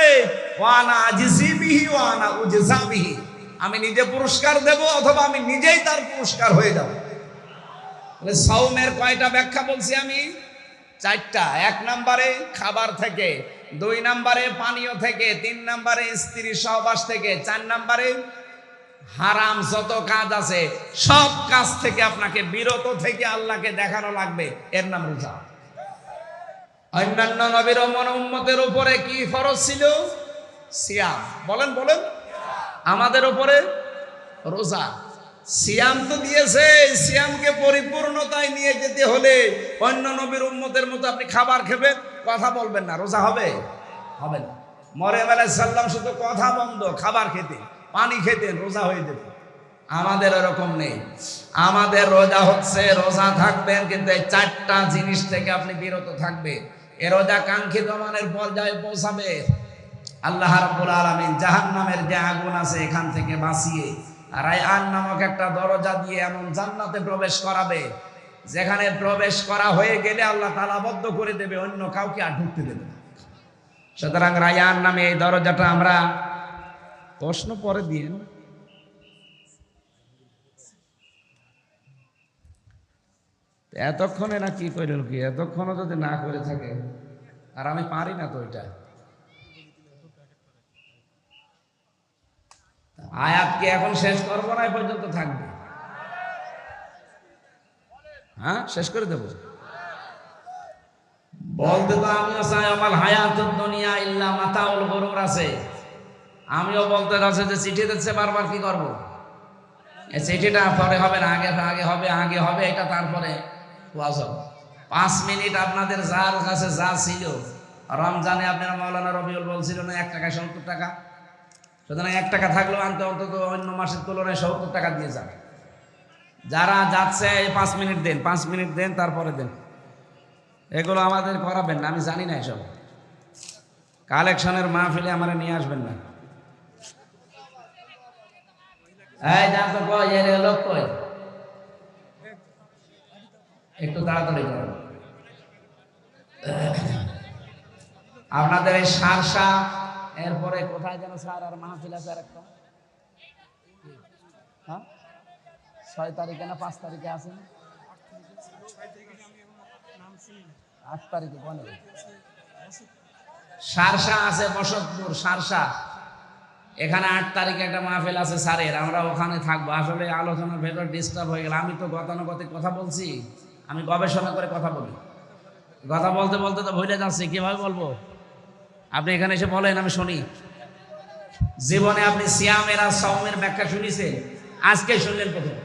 ওয়া আনা আজিজি বিহি ওয়া আনা উজজা বিহি, আমি নিজে পুরস্কার দেব অথবা আমি নিজেই তার পুরস্কার হয়ে যাব। তাহলে সাওমের কয়টা ব্যাখ্যা বলছি আমি? 4টা। 1 নম্বরে খাবার থেকে, 2 নম্বরে পানীয় থেকে, 3 নম্বরে স্ত্রী সহবাস থেকে, 4 নম্বরে হারাম যত কাজ আছে সব কাজ থেকে আপনাকে বিরত থেকে আল্লাহকে দেখানো লাগবে, এর নাম রোজা। অন্যান্য নবীর উম্মতের উপরে কি ফরজ ছিল? সিয়াম। বলেন বলেন। আমাদের উপরে রোজা। সিয়াম তো দিয়েছে, সিয়ামকে পরিপূর্ণতায় নিয়ে যেতে হলে অন্য নবীর উম্মতের মতো আপনি খাবার খাবেন, কথা বলবেন না, রোজা হবে? হবে না। মরিয়ম আলাইহিস সালাম শুধু কথা বন্ধ, খাবার খেতেন, পানি খেতেন, রোজা হয়ে যেত। আমাদের এরকম নেই। আমাদের রোজা হচ্ছে, রোজা থাকবেন কিন্তু এই 4টা জিনিস থেকে আপনি বিরত থাকবে। এ রোজা কাঙ্ক্ষিত মানের পর্যায়ে পৌঁছাবে। আল্লাহ রাব্বুল আলামিন জাহান্নামের যে আগুন আছে এখান থেকে বাঁচিয়ে রায়্যান নামক একটা দরজা দিয়ে এমন জান্নাতে প্রবেশ করাবে, যেখানে প্রবেশ করা হয়ে গেলে আল্লাহ তালাবদ্ধ করে দেবে, অন্য কাউকে আর ঢুকতে দেবে না। সুতরাং রায়্যান নামে এই দরজাটা আমরা, প্রশ্ন পরে দিন, এতক্ষণে না কি করে কি, এতক্ষণও যদি না করে থাকে, আর আমি পারি না তো এটা। আয়াত কি এখন শেষ করবো না, এই পর্যন্ত থাকবে? হ্যাঁ, শেষ করে দেবো। বলতে তো আমিও চাই আমার হায়াতুদ দুনিয়া ইল্লা মাতাউল গুরুর আছে। আমিও বলতে চাচ্ছি যে চিঠি দিচ্ছে বারবার, কি করব? এই চিঠিটা পরে হবে না, আগে হবে এটা, তারপরে ওয়াজ হবে। 5 মিনিট আপনাদের যার কাছে যা ছিল, রমজানে আপনারা মাওলানা রবিউল বলছিল না 1 টাকা 70 টাকা, সুতরাং 1 টাকা থাকলেও আনতে অন্তত অন্য মাসের তুলনায় 70 টাকা দিয়ে যাবে। যারা যাচ্ছে 5 মিনিট দেন, 5 মিনিট দেন, তারপরে দেন। এগুলো আমাদের করাবেন না, আমি জানি না এসব। কালেকশনের মাহফিলে আমরা নিয়ে আসবেন না। এই যা তো কই, এর লোক কই, একটু তাড়াতাড়ি করুন। আপনাদের এই সারসা, এরপরে কোথায় যেন স্যার আর মাহফিল আছে আরেকটা, হ্যাঁ 6 তারিখে না 5 তারিখে আছেন? 8 তারিখে কোনে সারসা আছে, বসতপুর সারসা, এখানে 8 তারিখে একটা মাহফিল আছে স্যারের, আমরা ওখানে থাকবো। আসলে আলোচনার ভেতর ডিস্টার্ব হয়ে গেল। আমি তো গতানুগতিক কথা বলছি, আমি গবেষণা করে কথা বলি। কথা বলতে বলতে তো ভুলে যাচ্ছি, কিভাবে বলবো? আপনি এখানে এসে বলেন, আমি শুনি। জীবনে আপনি সিয়ামের আর সাওমের ব্যাখ্যা শুনেছেন? আজকে শুনলেন প্রথম।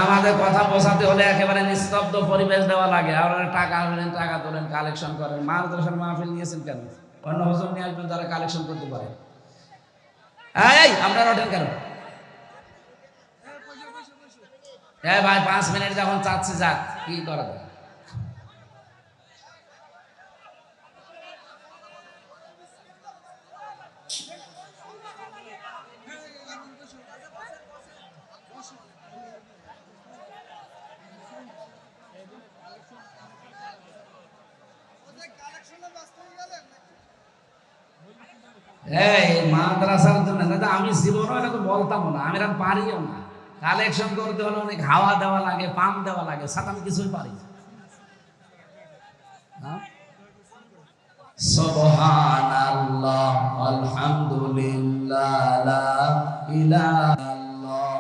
আমাদের কথা বোঝাতে হলে একেবারে নিস্তব্ধ পরিবেশ দেওয়া লাগে। আর টাকা আনলেন, টাকা তোলেন, কালেকশন করেন। মাদ্রাসার মাহফিল নিয়েছেন কেন? অন্য হুজুর নিয়ে আসবেন যারা কালেকশন করতে পারে। এই আপনারা ওঠেন কেন? হ্যাঁ ভাই, 5 মিনিট যখন চাচ্ছি, যাক, কি করা যায়। এই মাদ্রাসার জন্য আমি জীবনও এটা তো বলতাম না, আমি এরকম পারিও না। কালেকশন করতে হলে অনেক হাওয়া দেওয়া লাগে, পাম দেওয়া লাগে, সাথে আমি কিছুই পারি না। সুবহানাল্লাহ, আলহামদুলিল্লাহ, লা ইলাহা ইল্লাল্লাহ,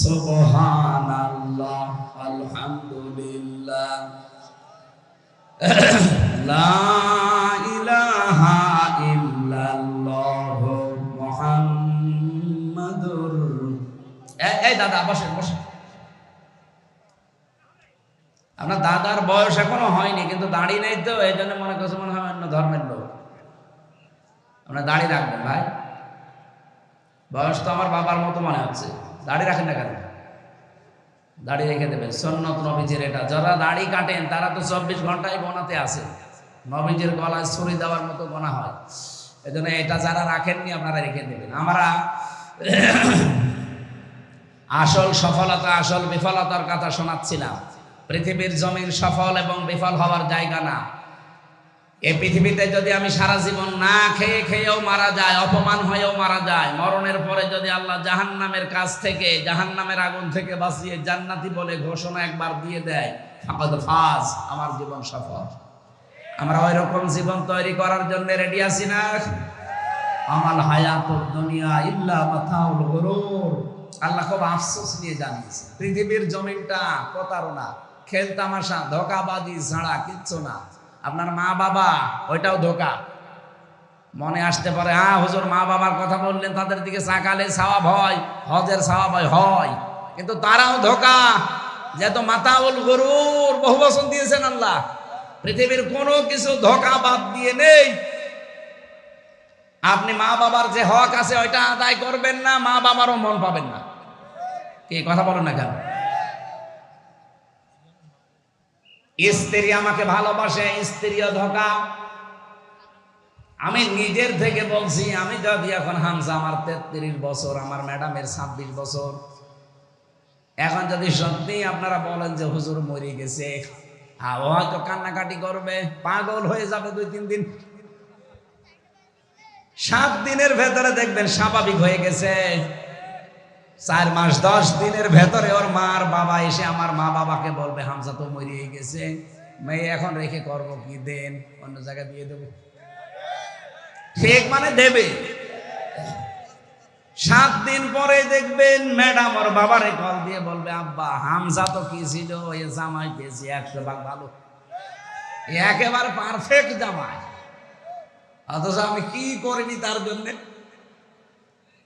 সুবহানাল্লাহ, আলহামদুলিল্লাহ, লা ইলাহা ইল্লাল্লাহ, মুহাম্মাদুর। এই দাদা বসেন, বসেন। আপনার দাদার বয়স এখনো হয়নি, কিন্তু দাড়ি নেই তো, এই জন্য মনে করছে মনে হয় অন্য ধর্মের লোক। আপনার দাড়ি রাখবেন ভাই, বয়স তো আমার বাবার মতো মনে হচ্ছে। দাড়ি রাখেন না কেন? দাড়ি রেখে দেবেন, সুন্নত নবীজির এটা। যারা দাড়ি কাটেন তারা তো 24 ঘন্টায় গোনাতে আছে, নবীজির গলায় ছুরি দেওয়ার মতো গোনা হয়। এই জন্য এটা যারা রাখেননি আপনারা রেখে দেবেন। আমরা আসল সফলতা, আসল বিফলতার কথা শোনাচ্ছিলাম। পৃথিবীর জমিন সফল এবং বিফল হওয়ার জায়গা না। এই পৃথিবীতে যদি আমি সারা জীবন না খেয়ে খেয়েও মারা যায়, অপমান হয়েও মারা যায়, মরণের পরে যদি আল্লাহ জাহান্নামের কাছ থেকে, জাহান্নামের আগুন থেকে বাঁচিয়ে জান্নাতি বলে ঘোষণা একবার দিয়ে দেয়, ফাকাদ ফাজ, আমার জীবন সফল। আমরা ওই রকম জীবন তৈরি করার জন্য রেডি আছি না? আমাল হায়াতুদ দুনিয়া ইল্লা মাতাউল গুরুর। আল্লাহ খুব আফসোস নিয়ে জানিয়েছে, পৃথিবীর জমিনটা প্রতারণা, খেলতামাশা, ধোঁকাবাজি ছাড়া কিচ্ছু না। আপনার মা বাবা, ওইটাও ধোঁকা। মনে আসতে পারে, হ্যাঁ হুজুর মা বাবার কথা বললেন, তাদের দিকে সাকালে সওয়াব হয়, হজের সওয়াব হয়, কিন্তু তারাও ধোঁকা। যেহেতু মাতাউল গুরুর বহু বচন দিয়েছেন আল্লাহ, পৃথিবীর কোনো কিছু ধোঁকা বাদ দিয়ে নেই। আপনি মা বাবার যে হক আছে ওইটা আদায় করবেন না, মা বাবারও মন পাবেন না। কি কথা বলেন না কেন? স্ত্রী আমাকে ভালোবাসে, স্ত্রীও ধোঁকা। আমি নিজের থেকে বলছি, আমি যদি এখন হামজা আমার 33 বছর, আমার ম্যাডামের 26 বছর, এখন যদি সত্যি আপনারা বলেন যে হুজুর মরে গেছে, ও হয়তো কান্নাকাটি করবে, পাগল হয়ে যাবে 2-3 দিন। 7 দিনের ভেতরে দেখবেন স্বাভাবিক হয়ে গেছে। 4 মাস 10 দিনের ভেতরে ওর মা আর বাবা এসে আমার মা বাবাকে বলবে হামজা তো মরিয়ে গেছে, মেয়ে এখন রেখে করবো কি, দেন অন্য জায়গায় দিয়ে দেবো। ঠিক মানে দেবে। 7 দিন পরে দেখবেন ম্যাডাম ওর বাবারে কল দিয়ে বলবে আব্বা হামজা তো কি ছিল, এ জামাই পেয়েছি 100 ভাগ ভালো, একেবারে পারফেক্ট জামাই, অথচ আমি কি করিনি তার জন্য।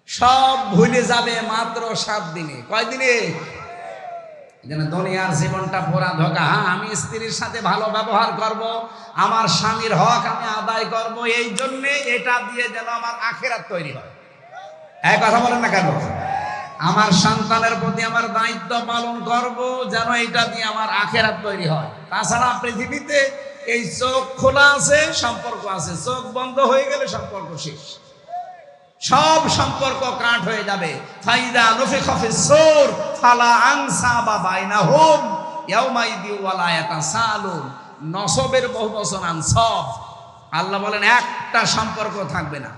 সব ভুলে যাবে মাত্র 7 দিনে। কয় দিনে? দুনিয়ার জীবনটা পুরা ধোঁকা। হ্যাঁ, আমি স্ত্রীর সাথে ভালো ব্যবহার করব, আমার স্বামীর হক আমি আদায় করব, এই জন্য এটা দিয়ে যেন আমার আখিরাত তৈরি হয়। এই কথা বলেন না কেন? আমার সন্তানের প্রতি আমার দায়িত্ব পালন করব, যেন এটা দিয়ে আমার আখিরাত তৈরি হয়। তাছাড়া পৃথিবীতে এই চোখ খোলা আছে, সম্পর্ক আছে, চোখ বন্ধ হয়ে গেলে সম্পর্ক শেষ, সব সম্পর্ক কাট হয়ে যাবে। ফাইদা নুফিখা ফিস-সূর ফালা আনসাবা বাইনাহুম ইয়াউমাইদি ওয়ালা ইয়াতাসালুন। নসবের বহুবচন আনসাব। আল্লাহ বলেন একটা সম্পর্ক থাকবে না,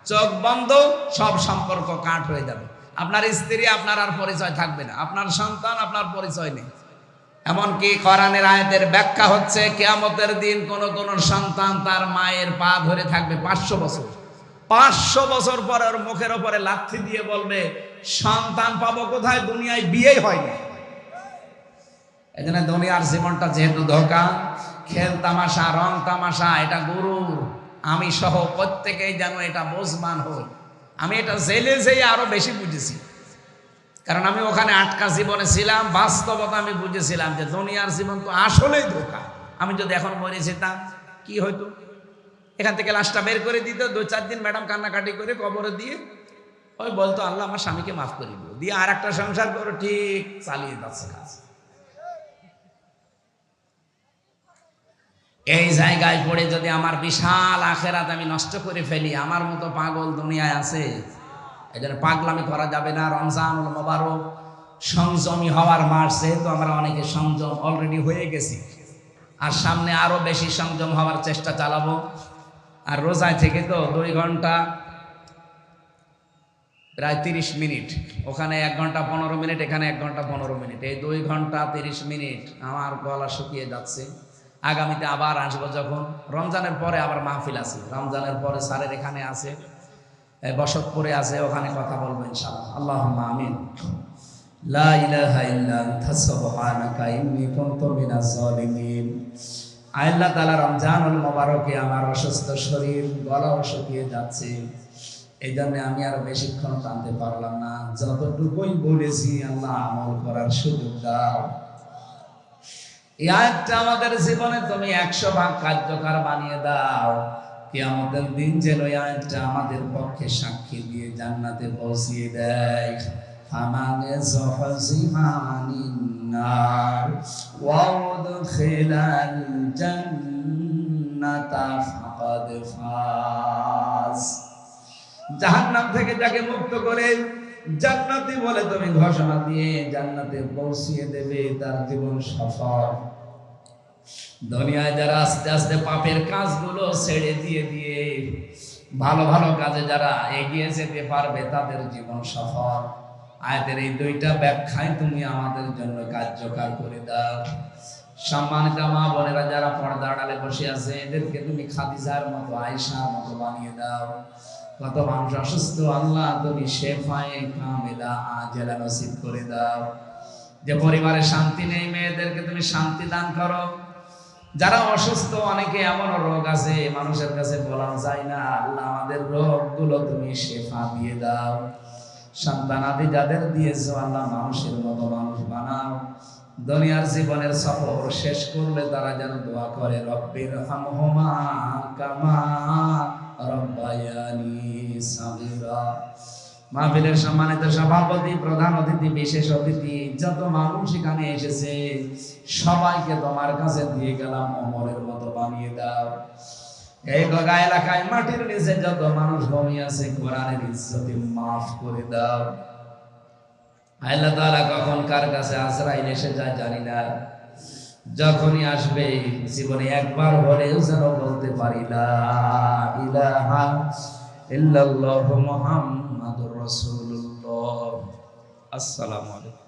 চোখ বন্ধ, সব সম্পর্ক কাট হয়ে যাবে। আপনার স্ত্রী আপনার আর পরিচয় থাকবে না, আপনার সন্তান আপনার পরিচয় নেই। এমনকি কোরআনের আয়াতের ব্যাখ্যা হচ্ছে কিয়ামতের দিন কোন কোন সন্তান তার মায়ের পা ধরে থাকবে 500 বছর। 500 বছর পরে ওর মুখের ওপরে লাথি দিয়ে বলবে সন্তান পাবো কোথায়, দুনিয়ায় বিয়েই হয়নি। এই জন্য দুনিয়ার জীবনটা যেহেতু ধোঁকা, খেল তামাশা, রং তামাশা, এটা গুরুর, আমি সহ প্রত্যেকেই যেন এটা বোঝবান হই। আমি এটা জেলে যেয়ে আরো বেশি বুঝেছি, কারণ আমি ওখানে আটকা জীবনে ছিলাম। বাস্তবতা আমি বুঝেছিলাম যে দুনিয়ার জীবন তো আসলেই ধোঁকা। আমি যদি এখন মরে যেতাম কি হইতো, এখান থেকে লাশটা বের করে দিত, 2-4 দিন ম্যাডাম কান্নাকাটি করে কবরে দিয়ে ওই বলতো আল্লাহ আমার স্বামীকে মাফ করে দিও, দিয়ে আর একটা সংসার করে ঠিক চালিয়ে যাচ্ছে কাজ। এই জায়গায় পড়ে যদি আমার বিশাল আখেরাত আমি নষ্ট করে ফেলি, আমার মতো পাগল দুনিয়ায় আছে। এই জন্য পাগলামি করা যাবে না। রমজানুল মোবারক সংযমী হওয়ার মাস, যেহেতু আমরা অনেকে সংযম অলরেডি হয়ে গেছি, আর সামনে আরো বেশি সংযম হওয়ার চেষ্টা চালাবো। আর রোজায় থেকে তো 2 ঘন্টা প্রায় 30 মিনিট, ওখানে 1 ঘন্টা 15 মিনিট, এখানে 1 ঘন্টা 15 মিনিট, এই 2 ঘন্টা 30 মিনিট আমার গলা শুকিয়ে যাচ্ছে। আগামীতে আবার আসবো যখন রমজানের পরে, আবার মাহফিল আছে রমজানের পরে, স্যারের এখানে আছে, বসতপুরে আছে, ওখানে কথা বলবো ইনশাআল্লাহ। আল্লাহুম্মা আমিন। লা ইলাহা ইল্লা আনতা সুবহানাকা ইন্নী কুনতু মিনাজ জালিমিন। আল্লাহ তাআলা রমজানুল মোবারকে আমার অসুস্থ শরীর, গলাও শুকিয়ে যাচ্ছে, এই জন্য আমি আর বেশিক্ষণ টানতে পারলাম না। যতটুকুই বলেছি আল্লাহ আমল করার সুযোগ দাও। এই আয়াতটা আমাদের জীবনে তুমি 100 ভাগ কার্যকর বানিয়ে দাও। কিয়ামতের দিন যেন এই আয়াতটা আমাদের পক্ষে সাক্ষী দিয়ে জান্নাতে পৌঁছিয়ে দেয়। ফামানে যুহজিহা আনিন নার ওয়া উদখিলাল জান্নাতা ফাকাদ ফাজ। জাহান্নাম থেকে যাকে মুক্ত করে জান্নাতি বলে তুমি ঘোষণা দিয়ে জান্নাতে পৌঁছিয়ে দেবে, তার জীবন সফল। দুনিয়ায় যারা আস্তে আস্তে পাপের কাজগুলো ছেড়ে দিয়ে দিয়ে ভালো ভালো কাজে যারা এগিয়ে যেতে পারবে, তাদের জীবন সফল। আয়াতের এই 2টা ব্যাখ্যায় তুমি আমাদের জন্য কার্যকর করে দাও। সম্মানিত মা বোনেরা যারা পর্দার আড়ালে বসে আছে, এদেরকে তুমি খাদিজার মতো, আয়েশার মতো বানিয়ে দাও। কত মানুষ অসুস্থ, আল্লাহ তুমি শেফায়ে কামিলা আজেলা নসিব করে দাও। যে পরিবারে শান্তি নেই, মেয়েদেরকে তুমি শান্তি দান করো। যারা অসুস্থ, অনেকে এমন রোগ আছে মানুষের কাছে বলা যায় না, আল্লাহ আমাদের রোগগুলো তুমি শেফা দিয়ে দাও। সন্তান আদি যাদের দিয়েছো আল্লাহ মানুষের মতো মানুষ বানাও। দুনিয়ার জীবনের সফর শেষ করলে তারা যেন দোয়া করে রব্বির হামহুমা কামা রব্বায়ানি মাহফিলের সম্মানিত সভাপতি, প্রধান অতিথি, বিশেষ অতিথি, যত মানুষ এখানে এসেছে সবাইকে তোমার কাছে দিয়ে গেলাম, ওমরের মতো বানিয়ে দাও। এই গগা এলাকায় মাটির নিচে যত মানুষ ঘুমিয়ে আছে কোরআনের ইজ্জতে মাফ করে দাও। আল্লাহ তাআলা কখন কার কাছে আজরাইল এসে যায় জানি না, যখনই আসবে জীবনে একবার হলেও যেন বলতে পারি লা ইলাহা ইল্লাল্লাহু মুহাম্মাদুর রাসূলুল্লাহ। আসসালামু আলাইকুম।